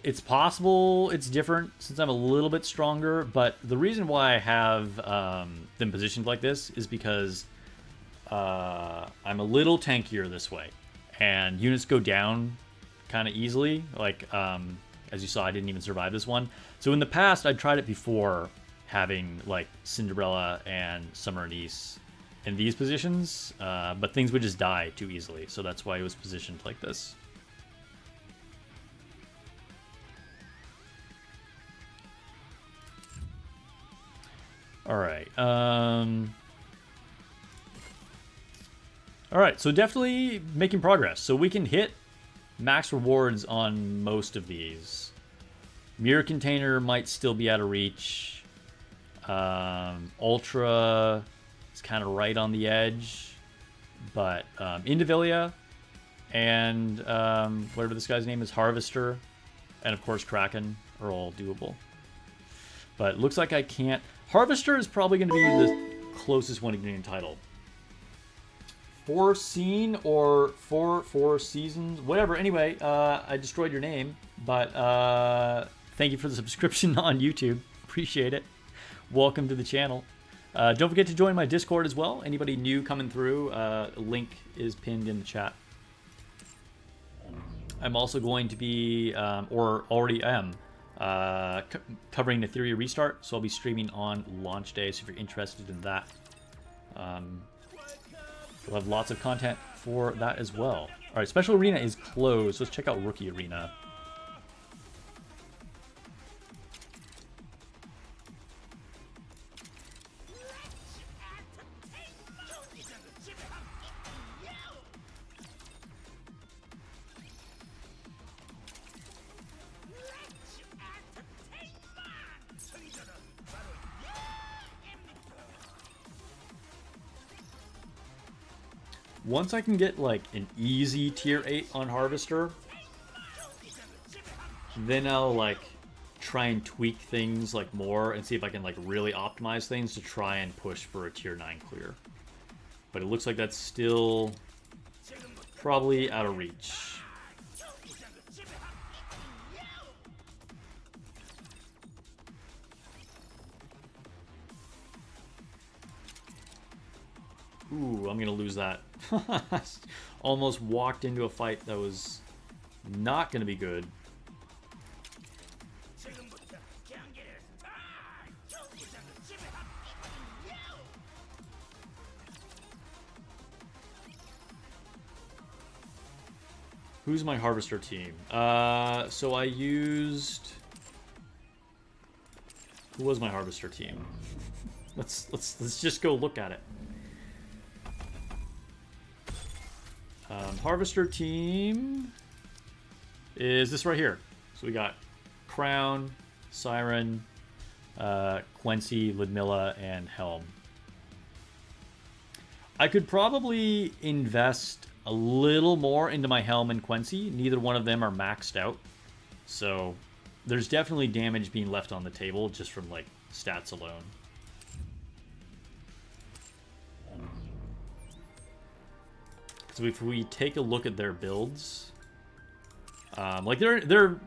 it's possible it's different since I'm a little bit stronger, but the reason why I have them positioned like this is because I'm a little tankier this way, and units go down kind of easily. Like, as you saw, I didn't even survive this one. So in the past, I'd tried it before, having like Cinderella and Summer Niece in these positions, but things would just die too easily, so that's why it was positioned like this. Alright, alright, so definitely making progress. So we can hit max rewards on most of these. Mirror Container might still be out of reach. Ultra is kind of right on the edge. But Indivilia and whatever this guy's name is, Harvester, and of course Kraken are all doable. But it looks like I can't... Harvester is probably going to be the closest one to getting a title. Foreseen or four seasons, whatever. Anyway, I destroyed your name, but thank you for the subscription on YouTube. Appreciate it. Welcome to the channel. Don't forget to join my Discord as well. Anybody new coming through, link is pinned in the chat. I'm also going to be, or already am, covering the Theory Restart, so I'll be streaming on launch day, so if you're interested in that, we'll have lots of content for that as well. Alright, Special Arena is closed. Let's check out Rookie Arena. Once I can get like an easy tier 8 on Harvester, then I'll like try and tweak things like more and see if I can like really optimize things to try and push for a tier 9 clear. But it looks like that's still probably out of reach. Ooh, I'm gonna lose that. Almost walked into a fight that was not gonna be good. Who's my Harvester team? So I used... Who was my Harvester team? Let's just go look at it. Harvester team is this right here. So we got Crown, Siren, Quincy, Ludmilla, and Helm. I could probably invest a little more into my Helm and Quincy. Neither one of them are maxed out. So there's definitely damage being left on the table just from like stats alone. So if we take a look at their builds, like they're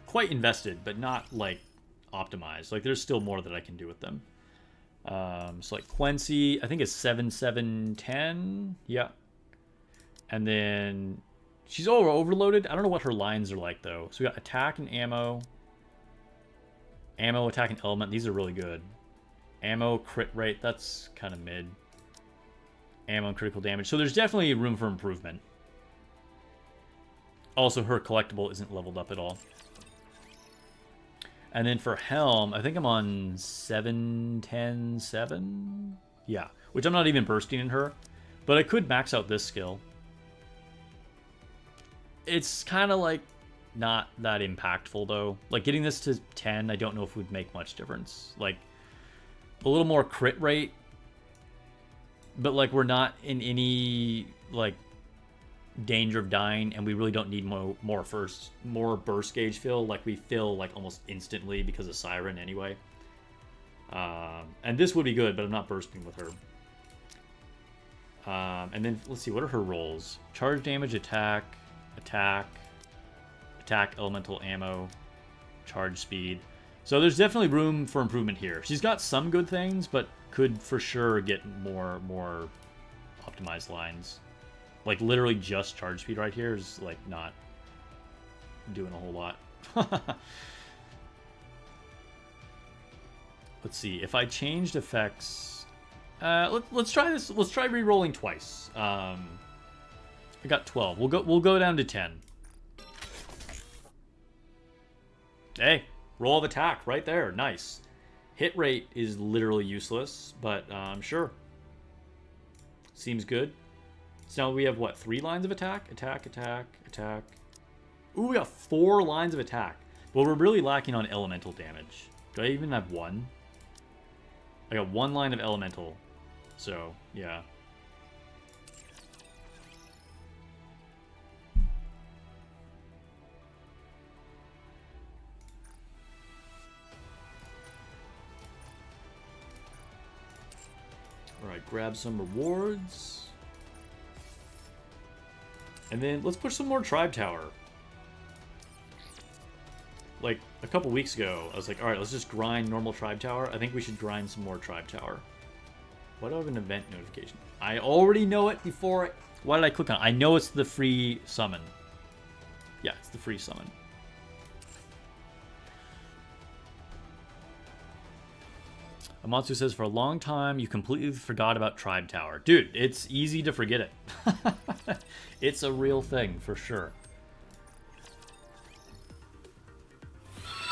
quite invested, but not like optimized. Like there's still more that I can do with them. So like Quincy, I think is 7-7-10. Yeah. And then she's overloaded. I don't know what her lines are like though. So we got attack and ammo. Ammo, attack, and element. These are really good. Ammo, crit rate. That's kind of mid. Ammo and critical damage. So there's definitely room for improvement. Also, her collectible isn't leveled up at all. And then for Helm, I think I'm on 7-10-7. Yeah, which I'm not even bursting in her. But I could max out this skill. It's kind of like not that impactful though. Like getting this to 10, I don't know if it would make much difference. Like a little more crit rate. But like we're not in any like danger of dying, and we really don't need more burst gauge fill. Like we fill like almost instantly because of Siren anyway. And this would be good, but I'm not bursting with her. And then let's see, what are her rolls? Charge damage, attack, elemental ammo, charge speed. So there's definitely room for improvement here. She's got some good things, but could for sure get more optimized lines. Like literally just charge speed right here is like not doing a whole lot. Let's see, if I changed effects, let's try this. Let's try re-rolling twice. I got 12. We'll go down to 10. Hey, roll of attack right there. Nice. Hit rate is literally useless, but sure. Seems good. So now we have, what, 3 lines of attack? Attack. Ooh, we got 4 lines of attack. But we're really lacking on elemental damage. Do I even have 1? I got 1 line of elemental. So, yeah. Alright, grab some rewards. And then let's push some more Tribe Tower. Like, a couple weeks ago, I was like, alright, let's just grind normal Tribe Tower. I think we should grind some more Tribe Tower. What do I have an event notification? I already know it before I... Why did I click on it? I know it's the free summon. Yeah, it's the free summon. Amatsu says, for a long time, you completely forgot about Tribe Tower. Dude, it's easy to forget it. It's a real thing, for sure.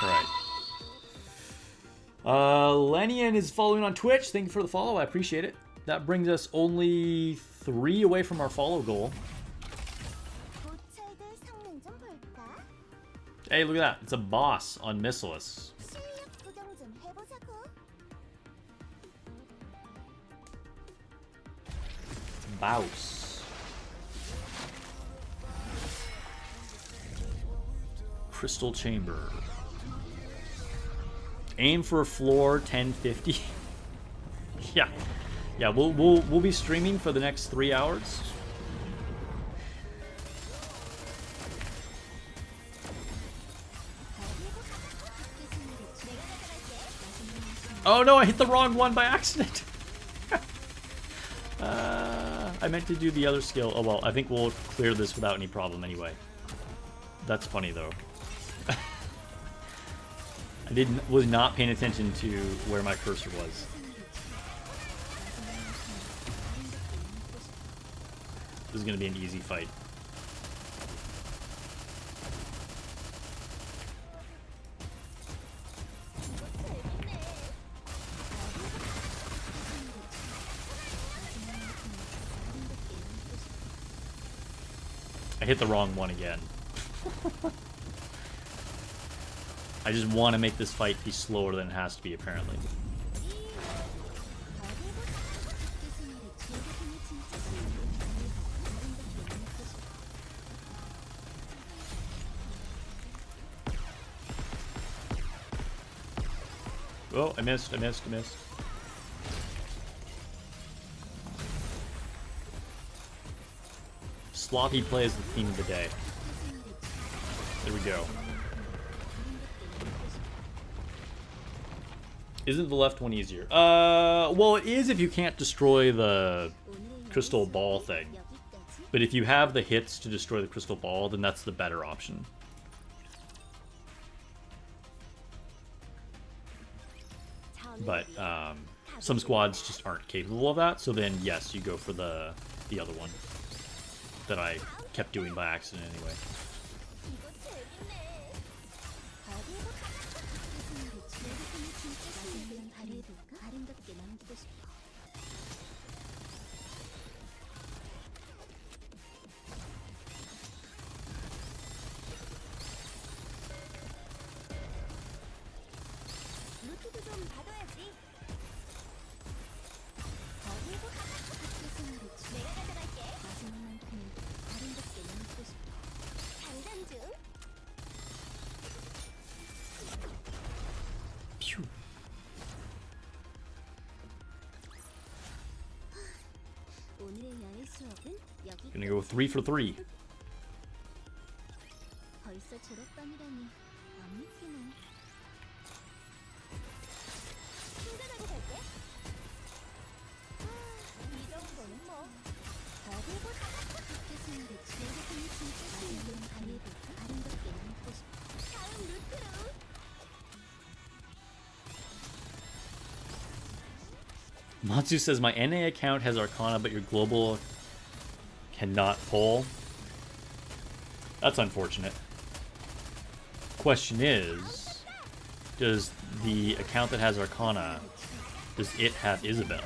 Alright. Lenian is following on Twitch. Thank you for the follow. I appreciate it. That brings us only 3 away from our follow goal. Hey, look at that. It's a boss on Missilus. Bouse. Crystal Chamber. Aim for a floor 1050. Yeah. Yeah, we'll be streaming for the next 3 hours. Oh no, I hit the wrong one by accident. I meant to do the other skill. Oh well, I think we'll clear this without any problem anyway. That's funny though. I was not paying attention to where my cursor was. This is gonna be an easy fight. I hit the wrong one again. I just want to make this fight be slower than it has to be, apparently. Oh, I missed. Sloppy play is the theme of the day. There we go. Isn't the left one easier? Well, it is if you can't destroy the crystal ball thing. But if you have the hits to destroy the crystal ball, then that's the better option. But some squads just aren't capable of that, so then yes, you go for the other one that I kept doing by accident anyway. Gonna go 3 for 3. Matsu says, my NA account has Arcana, but your global cannot pull. That's unfortunate. Question is, does the account that has Arcana, does it have Isabel?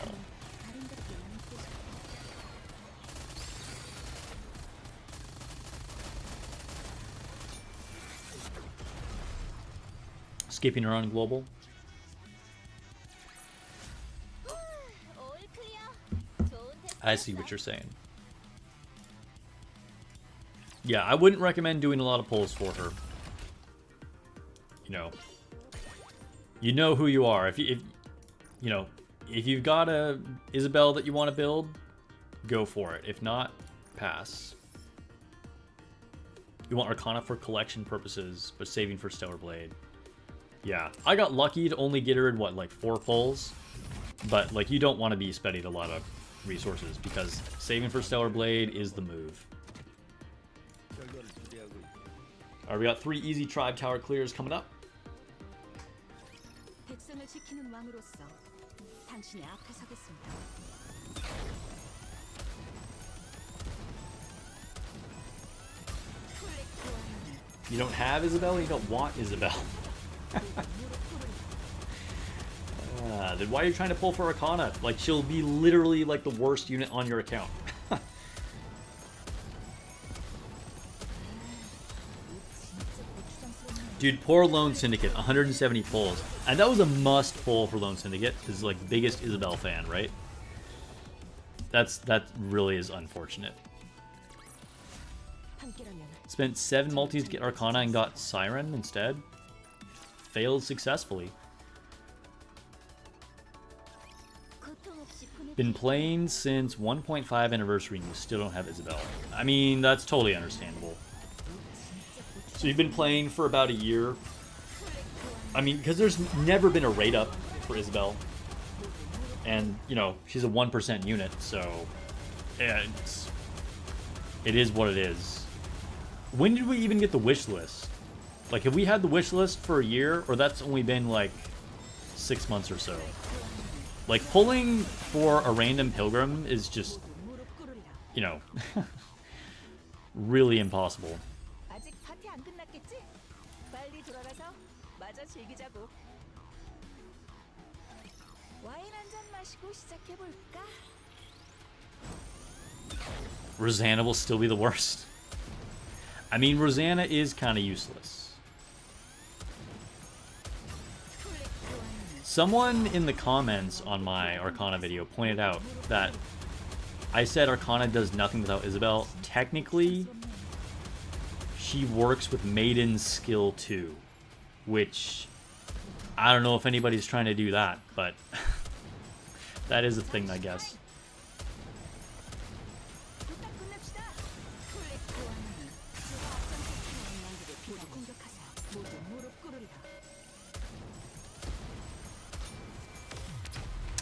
Skipping her on global? I see what you're saying. Yeah, I wouldn't recommend doing a lot of pulls for her. You know who you are. If you've got a Isabel that you want to build, go for it. If not, pass. You want Arcana for collection purposes, but saving for Stellar Blade. Yeah, I got lucky to only get her in what, like 4 pulls, but like you don't want to be spending a lot of resources because saving for Stellar Blade is the move. Alright, we got 3 easy tribe tower clears coming up. You don't have Isabel, you don't want Isabel. Then why are you trying to pull for Arcana? Like, she'll be literally like the worst unit on your account. Dude, poor Lone Syndicate, 170 pulls. And that was a must pull for Lone Syndicate, because like biggest Isabel fan, right? That really is unfortunate. Spent 7 multis to get Arcana and got Siren instead. Failed successfully. Been playing since 1.5 anniversary and you still don't have Isabel. I mean, that's totally understandable. So you've been playing for about a year. I mean, because there's never been a rate up for Isabel. And, she's a 1% unit, so yeah, it is what it is. When did we even get the wish list? Like, have we had the wish list for a year, or that's only been like 6 months or so? Like, pulling for a random pilgrim is just, really impossible. Rosanna will still be the worst. I mean, Rosanna is kind of useless. Someone in the comments on my Arcana video pointed out that I said Arcana does nothing without Isabel. Technically, she works with Maiden's skill too, which I don't know if anybody's trying to do that, but that is a thing, I guess.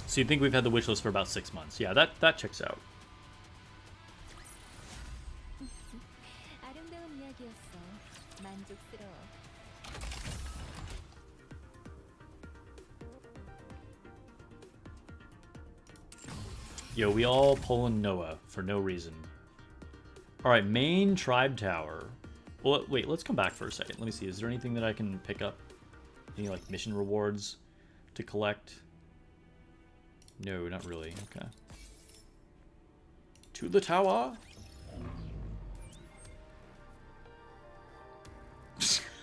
So you think we've had the wish list for about 6 months? Yeah, that checks out. Yo, we all pulling Noah for no reason. Alright, main tribe tower. Well, wait, let's come back for a second. Let me see, is there anything that I can pick up? Any, like, mission rewards to collect? No, not really. Okay. To the tower!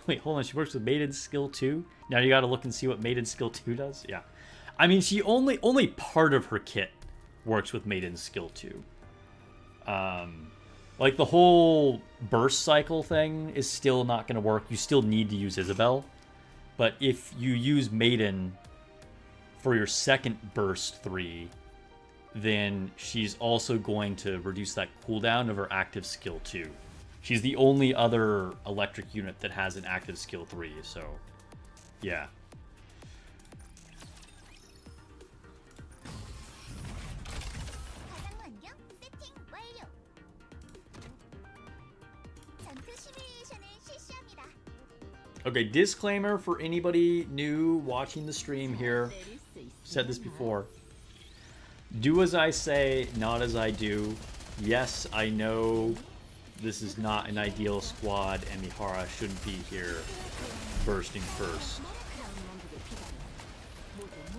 Wait, hold on, she works with Maiden's skill 2? Now you gotta look and see what Maiden's skill 2 does? Yeah. I mean, she only part of her kit works with Maiden's skill 2. Like, the whole burst cycle thing is still not gonna work. You still need to use Isabel. But if you use Maiden for your second burst 3, then she's also going to reduce that cooldown of her active skill 2. She's the only other electric unit that has an active skill 3, so yeah. Okay, disclaimer for anybody new watching the stream here. Said this before. Do as I say, not as I do. Yes, I know this is not an ideal squad and Mihara shouldn't be here bursting first.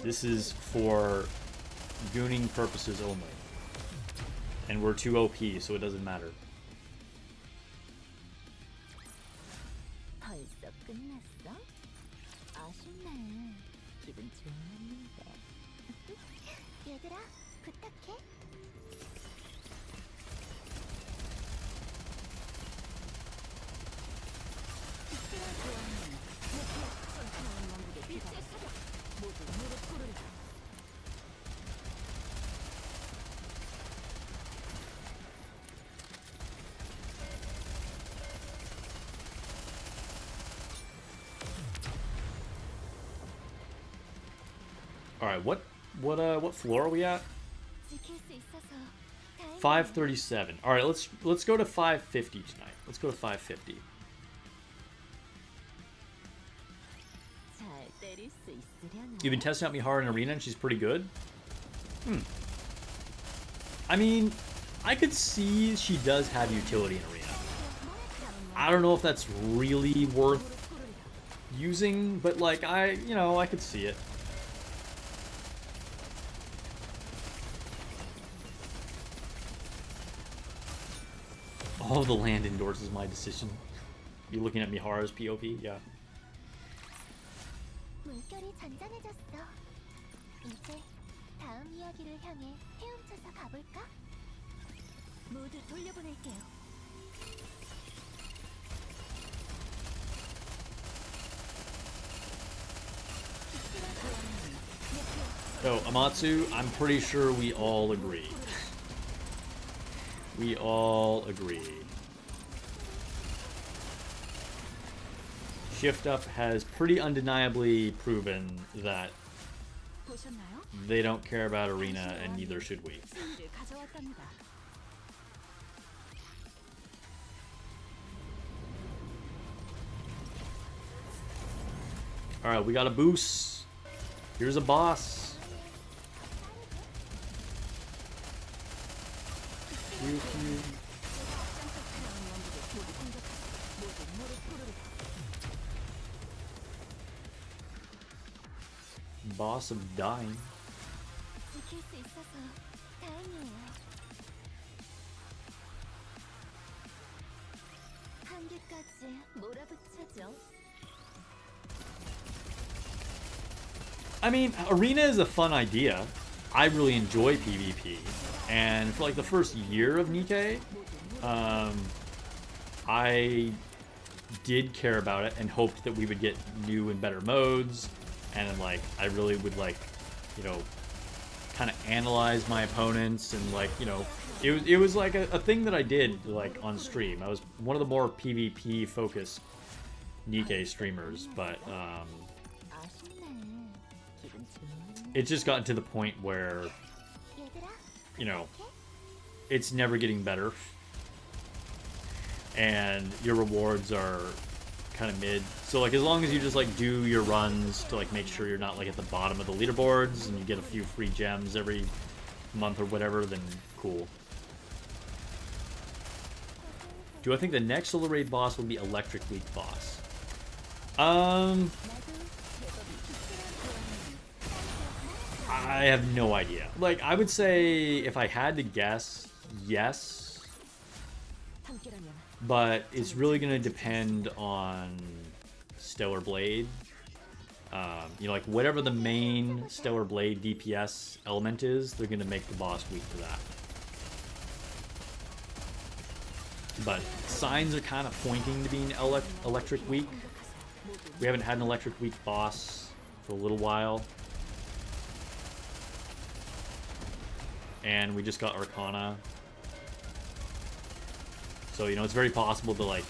This is for gooning purposes only. And we're too OP, so it doesn't matter. Alright, what floor are we at? 537. Alright, let's go to 550 tonight. Let's go to 550. You've been testing out Mihara in Arena and she's pretty good? I mean, I could see she does have utility in Arena. I don't know if that's really worth using, but like, I could see it. All the land endorses my decision. You looking at Mihara's POV? Yeah. So, Amatsu, I'm pretty sure we all agree. We all agree. Shift Up has pretty undeniably proven that they don't care about Arena, and neither should we. Alright, we got a boost. Here's a boss. Boss of dying. I mean, Arena is a fun idea. I really enjoy PvP. And for like the first year of Nikke, I did care about it and hoped that we would get new and better modes. And like, I really would like, you know, kind of analyze my opponents and like, you know, it was like a thing that I did like on stream. I was one of the more PvP focused Nikke streamers, but it just gotten to the point where, you know, it's never getting better, and your rewards are kind of mid. So like, as long as you just like do your runs to like make sure you're not like at the bottom of the leaderboards and you get a few free gems every month or whatever, then cool. Do I think the next Solar Raid boss will be Electric Week boss? I have no idea. Like, I would say if I had to guess, yes. But it's really going to depend on Stellar Blade. You know, like whatever the main Stellar Blade DPS element is, they're going to make the boss weak to that. But signs are kind of pointing to being Electric Week. We haven't had an Electric Week boss for a little while. And we just got Arcana. So, you know, it's very possible to, like,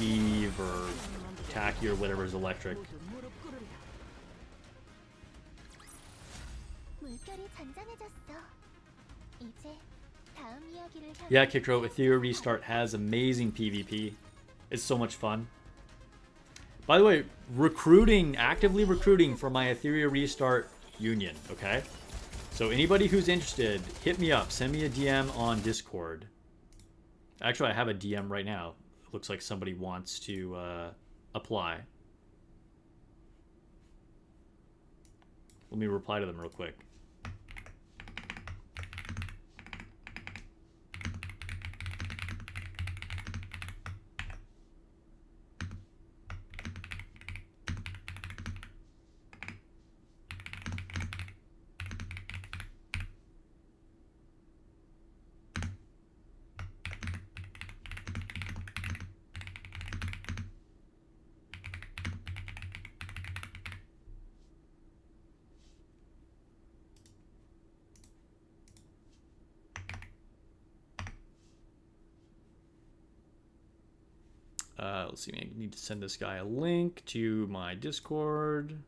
Eve or Taki or whatever is electric. Yeah, Kikro, Ethereal Restart has amazing PvP. It's so much fun. By the way, actively recruiting for my Ethereal Restart Union, okay? So anybody who's interested, hit me up. Send me a DM on Discord. Actually, I have a DM right now. It looks like somebody wants to apply. Let me reply to them real quick. Let's see, I need to send this guy a link to my Discord.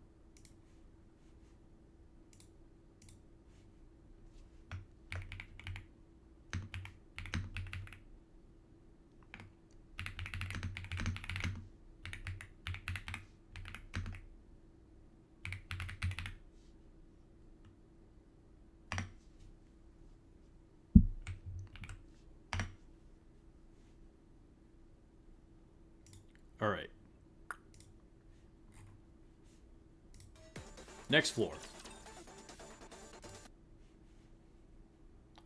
All right. Next floor.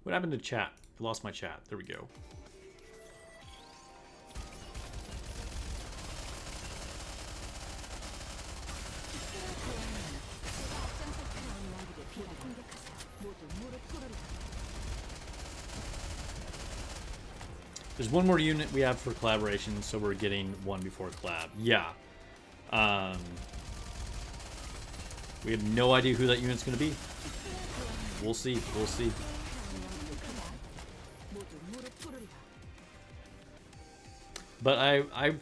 What happened to chat? I lost my chat. There we go. There's one more unit we have for collaboration, so we're getting one before collab. Yeah. We have no idea who that unit's going to be. We'll see. We'll see. But I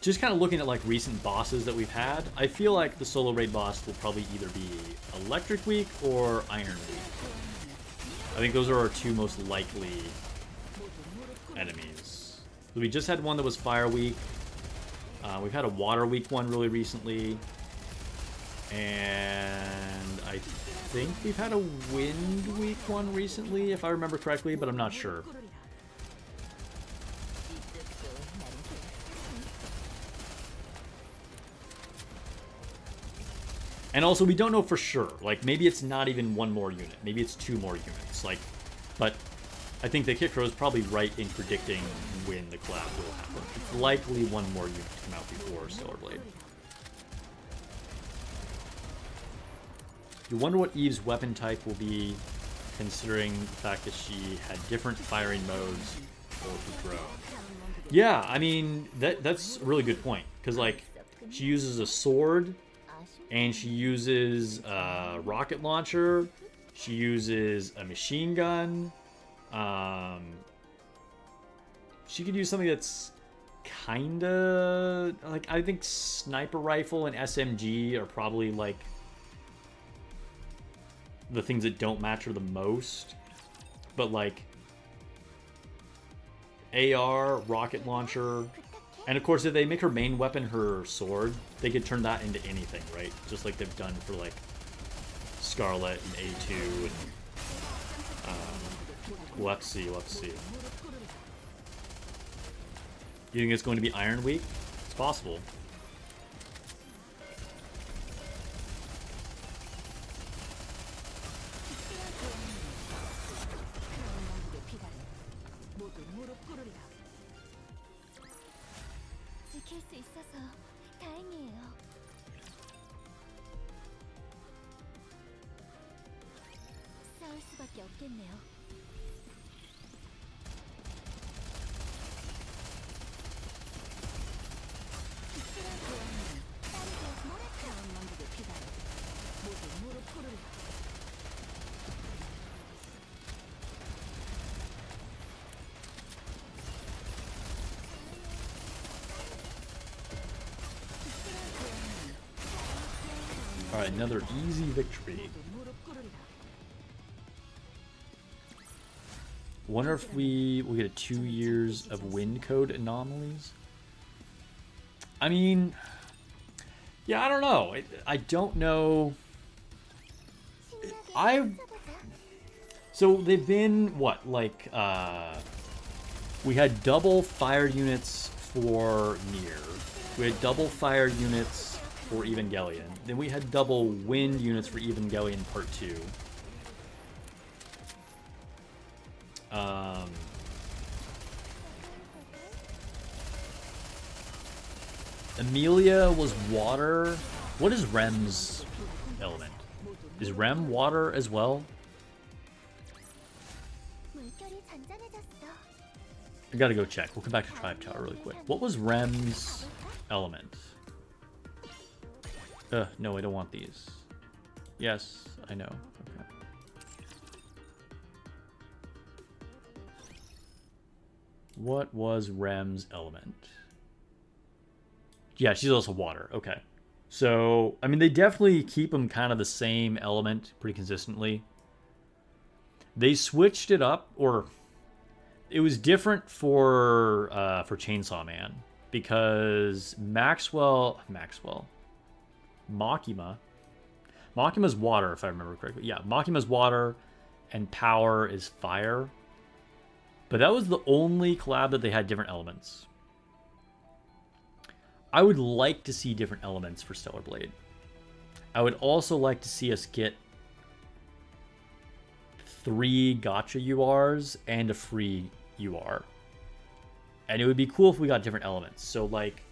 just kind of looking at like recent bosses that we've had, I feel like the solo raid boss will probably either be Electric Week or Iron Week. I think those are our two most likely enemies. We just had one that was Fire Week. We've had a Water Week one really recently. And I think we've had a Wind Week one recently, if I remember correctly, but I'm not sure. And also, we don't know for sure. Like, maybe it's not even one more unit. Maybe it's two more units. Like, but I think the Kit Crow is probably right in predicting when the collab will happen. It's likely one more unit to come out before Stellar Blade. You wonder what Eve's weapon type will be, considering the fact that she had different firing modes for her drone. Yeah, I mean, that's a really good point. Because, like, she uses a sword, and she uses a rocket launcher, she uses a machine gun. She could use something that's kinda... like, I think sniper rifle and SMG are probably, like, the things that don't match her the most. But, like, AR, rocket launcher, and of course if they make her main weapon her sword, they could turn that into anything, right? Just like they've done for, like, Scarlet and A2 and... let's see. You think it's going to be Iron Week? It's possible. Alright, another easy victory. Wonder if we will get a 2 years of wind code anomalies. I mean, yeah, I don't know. I don't know. So they've been, what, like, we had double fire units for Nier. We had double fire units for Evangelion. Then we had double wind units for Evangelion Part 2. Amelia was water. What is Rem's element? Is Rem water as well? I gotta go check. We'll come back to Tribe Tower really quick. What was Rem's element? No, I don't want these. Yes, I know. Okay. What was Rem's element? Yeah, she's also water. Okay. So, I mean, they definitely keep them kind of the same element pretty consistently. They switched it up, or it was different for Chainsaw Man, because Makima's water, if I remember correctly. Yeah, Makima's water, and Power is fire. But that was the only collab that they had different elements. I would like to see different elements for Stellar Blade. I would also like to see us get 3 gacha URs and a free UR. And it would be cool if we got different elements. So, like,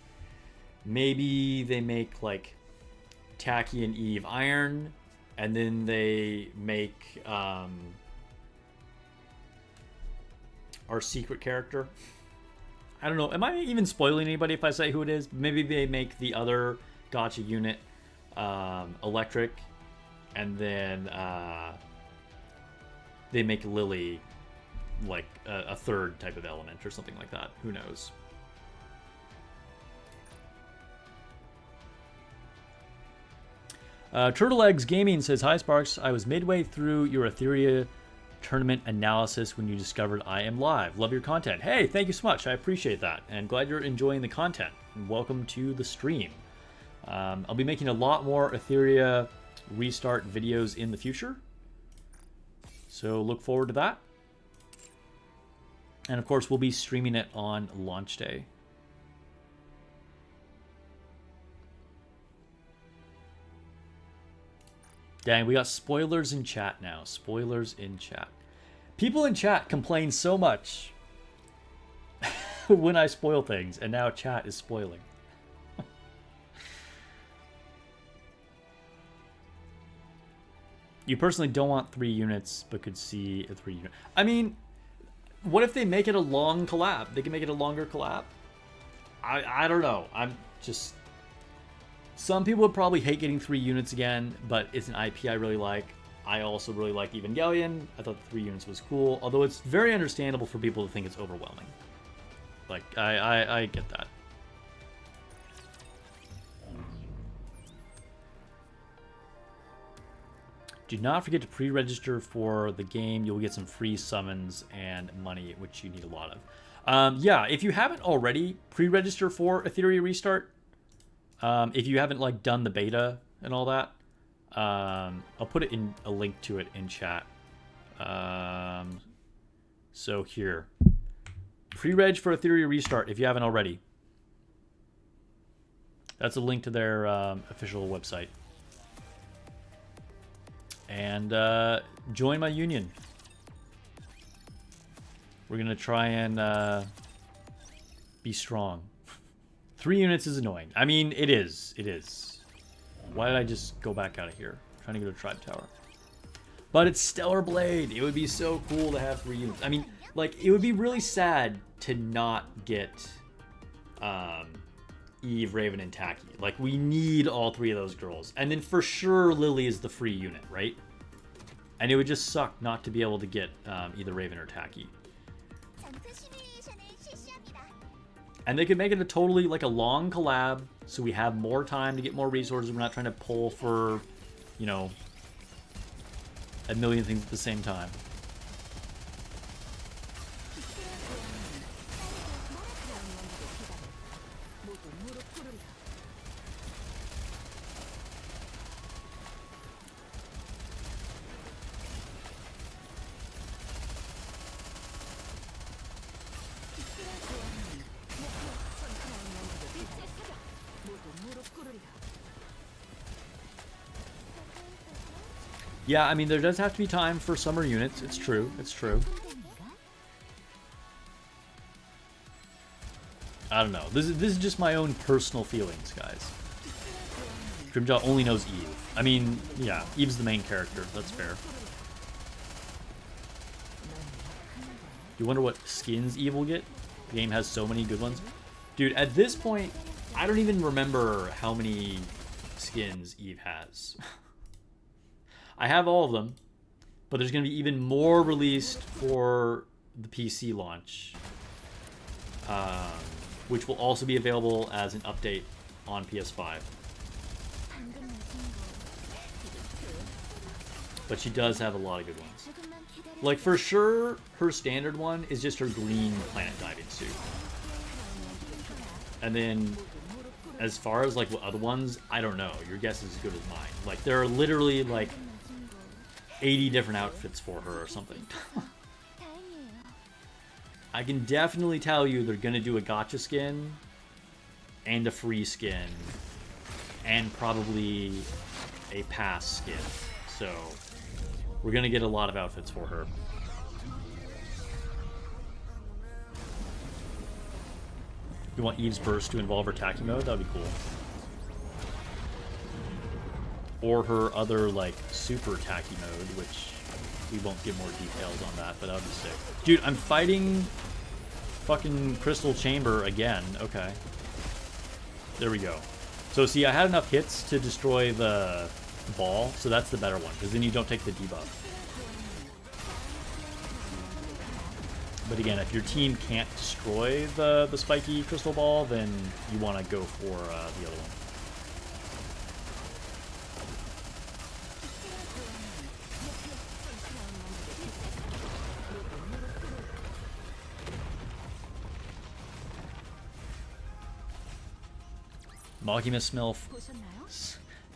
maybe they make, like, Taki and Eve iron, and then they make our secret character. I don't know. Am I even spoiling anybody if I say who it is? Maybe they make the other gacha unit electric, and then they make Lily like a third type of element or something like that. Who knows? Turtle Eggs Gaming says, "Hi Sparks, I was midway through your Etheria tournament analysis when you discovered I am live. Love your content." Hey, thank you so much. I appreciate that, and glad you're enjoying the content. And welcome to the stream. I'll be making a lot more Etheria restart videos in the future, so look forward to that. And of course, we'll be streaming it on launch day. Dang, we got spoilers in chat now. Spoilers in chat. People in chat complain so much when I spoil things, and now chat is spoiling. You personally don't want 3 units, but could see a 3 unit. I mean, what if they make it a long collab? They can make it a longer collab. I don't know. I'm just... Some people would probably hate getting 3 units again, but it's an IP I really like. I also really like Evangelion. I thought the 3 units was cool, although it's very understandable for people to think it's overwhelming. Like, I get that. Do not forget to pre-register for the game. You'll get some free summons and money, which you need a lot of. Yeah, if you haven't already, pre-register for Ethereum Restart. If you haven't like done the beta and all that, I'll put it in a link to it in chat. So here, pre-reg for Ethereum Restart if you haven't already. That's a link to their official website. And join my union. We're gonna try and be strong. 3 units is annoying. I mean, it is. It is. Why did I just go back out of here? I'm trying to go to Tribe Tower. But it's Stellar Blade. It would be so cool to have 3 units. I mean, like, it would be really sad to not get Eve, Raven, and Taki. Like, we need all 3 of those girls. And then for sure, Lily is the free unit, right? And it would just suck not to be able to get either Raven or Taki. And they could make it a totally, like, a long collab, so we have more time to get more resources. We're not trying to pull for, you know, a million things at the same time. Yeah, I mean, there does have to be time for summer units. It's true. It's true. I don't know. This is just my own personal feelings, guys. Grimjaw only knows Eve. I mean, yeah, Eve's the main character. That's fair. You wonder what skins Eve will get? The game has so many good ones. Dude, at this point, I don't even remember how many skins Eve has. I have all of them, but there's going to be even more released for the PC launch, which will also be available as an update on PS5. But she does have a lot of good ones. Like, for sure, her standard one is just her green planet diving suit. And then, as far as, like, what other ones, I don't know. Your guess is as good as mine. Like, there are literally, like, 80 different outfits for her or something. I can definitely tell you they're going to do a gacha skin and a free skin and probably a pass skin. So we're going to get a lot of outfits for her. You want Eve's burst to involve her Taki mode? That would be cool. Or her other, like, super Taki mode, which we won't give more details on that, but that would be sick. Dude, I'm fighting fucking Crystal Chamber again. Okay. There we go. So, see, I had enough hits to destroy the ball, so that's the better one, because then you don't take the debuff. But again, if your team can't destroy the spiky crystal ball, then you want to go for the other one.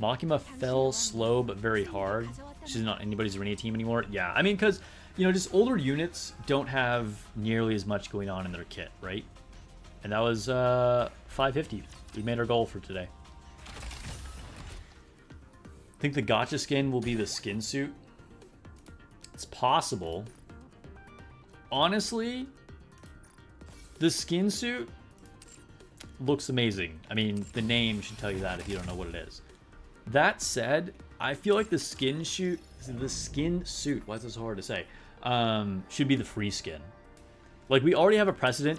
Makima fell slow but very hard. She's not anybody's arena team anymore. Yeah, I mean, because, you know, just older units don't have nearly as much going on in their kit, right? And that was 550. We made our goal for today. I think the gacha skin will be the skin suit. It's possible. honestly, the skin suit looks amazing. I mean, the name should tell you that if you don't know what it is. That said, I feel like the skin suit, why is this so hard to say, should be the free skin. Like, we already have a precedent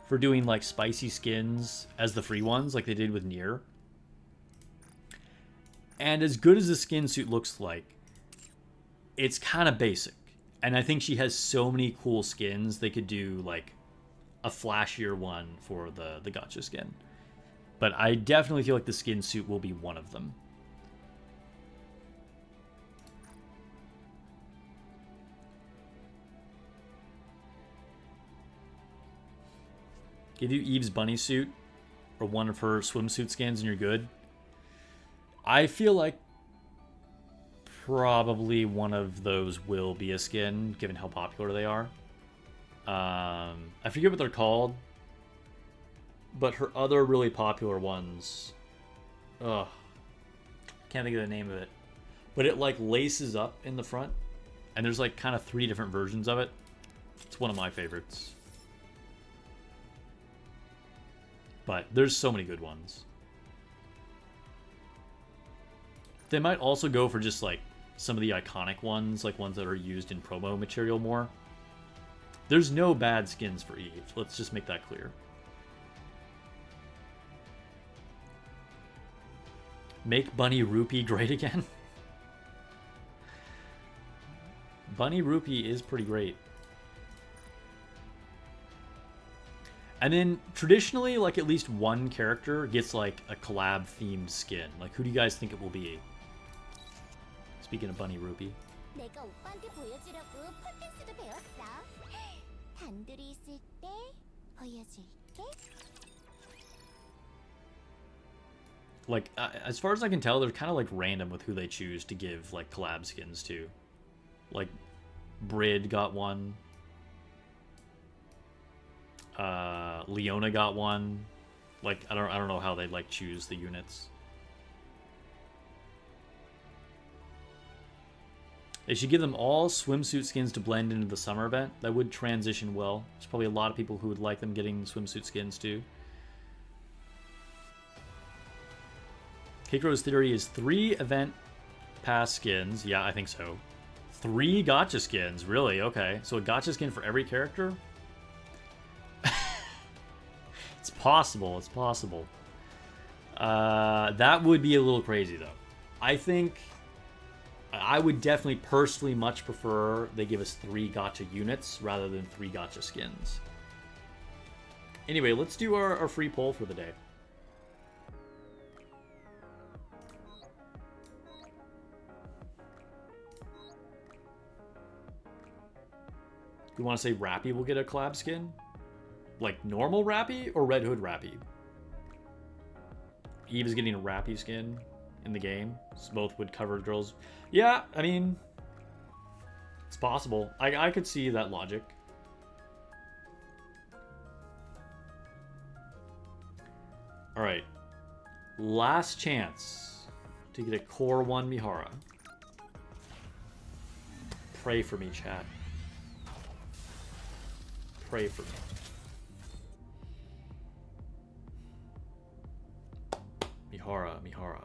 for doing, like, spicy skins as the free ones, like they did with Nier. And as good as the skin suit looks like, it's kind of basic. And I think she has so many cool skins, they could do, like, a flashier one for the gacha skin. But I definitely feel like the skin suit will be one of them. Give you Eve's bunny suit or one of her swimsuit skins and you're good. I feel like probably one of those will be a skin, given how popular they are. I forget what they're called, but her other really popular ones, can't think of the name of it, but it like laces up in the front, and there's like kind of 3 different versions of it. It's one of my favorites, but there's so many good ones. They might also go for just like some of the iconic ones, like ones that are used in promo material more. There's no bad skins for Eve. Let's just make that clear. Make Bunny Rupee great again? Bunny Rupee is pretty great. And then traditionally, like at least one character gets like a collab themed skin. Like who do you guys think it will be? Speaking of Bunny Rupee. Like, as far as I can tell, they're kind of like random with who they choose to give like collab skins to. Like, Brid got one. Leona got one. Like, I don't know how they like choose the units. They should give them all swimsuit skins to blend into the summer event. That would transition well. There's probably a lot of people who would like them getting swimsuit skins too. Keikro's theory is 3 event pass skins. Yeah, I think so. 3 gacha skins. Really? Okay. So a gacha skin for every character? It's possible. It's possible. That would be a little crazy, though. I think I would definitely personally much prefer they give us 3 gacha units rather than 3 gacha skins. Anyway, let's do our free poll for the day. You want to say Rappy will get a collab skin? Like normal Rappy or Red Hood Rappy? Eve is getting a Rappy skin in the game. So both would cover girls. Yeah, I mean, it's possible. I could see that logic. Alright. Last chance to get a Core 1 Mihara. Pray for me, chat. Pray for me. Mihara.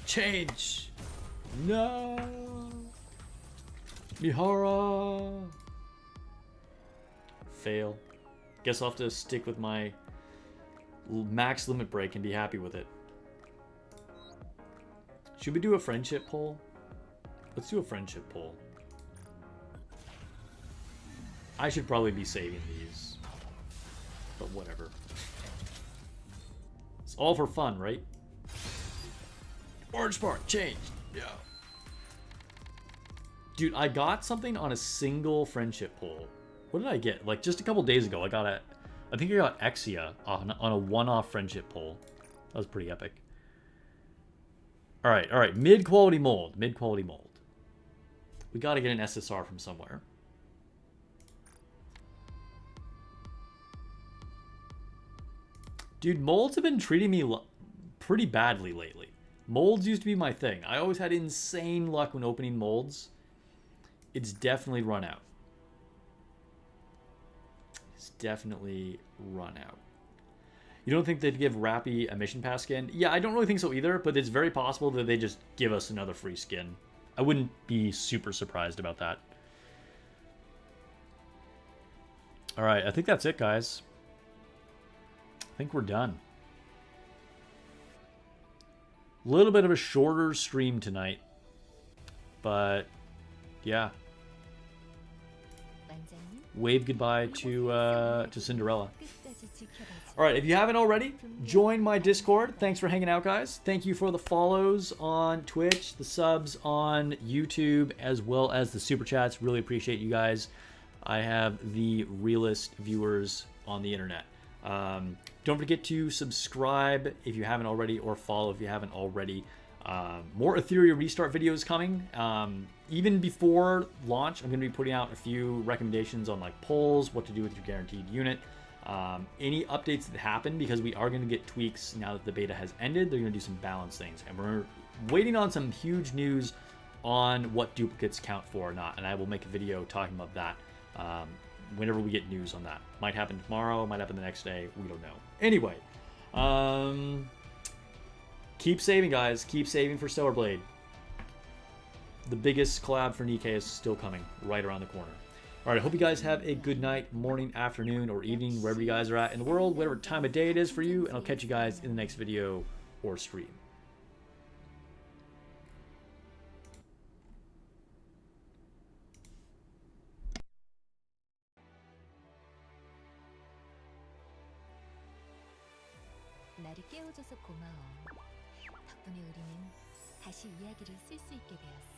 Change! No! Mihara! Fail. Guess I'll have to stick with my max limit break and be happy with it. Should we do a friendship poll? Let's do a friendship poll. I should probably be saving these. But whatever. It's all for fun, right? Orange part changed. Yeah. Dude, I got something on a single friendship poll. What did I get? Like just a couple days ago, I think I got Exia on a one-off friendship poll. That was pretty epic. All right. Mid-quality mold. We got to get an SSR from somewhere. Dude, molds have been treating me pretty badly lately. Molds used to be my thing. I always had insane luck when opening molds. It's definitely run out. It's definitely run out. You don't think they'd give Rappy a mission pass skin? Yeah, I don't really think so either, but it's very possible that they just give us another free skin. I wouldn't be super surprised about that. All right, I think that's it, guys. I think we're done. A little bit of a shorter stream tonight, but yeah. Wave goodbye to Cinderella. All right, if you haven't already, join my Discord. Thanks for hanging out, guys. Thank you for the follows on Twitch, the subs on YouTube, as well as the super chats. Really appreciate you guys. I have the realest viewers on the internet. Don't forget to subscribe if you haven't already, or follow if you haven't already. More Ethereum restart videos coming. Even before launch, I'm going to be putting out a few recommendations on like polls, what to do with your guaranteed unit. Any updates that happen, because we are going to get tweaks now that the beta has ended. They're going to do some balance things, and we're waiting on some huge news on what duplicates count for or not, and I will make a video talking about that whenever we get news on that. Might happen tomorrow, might happen the next day, we don't know. Anyway, keep saving, guys. Keep saving for Stellar Blade. The biggest collab for Nikke is still coming right around the corner. All right, I hope you guys have a good night, morning, afternoon, or evening, wherever you guys are at in the world, whatever time of day it is for you, and I'll catch you guys in the next video or stream. 나를 깨워줘서 고마워. 덕분에 우리는 다시 이야기를 쓸 수 있게 되었어.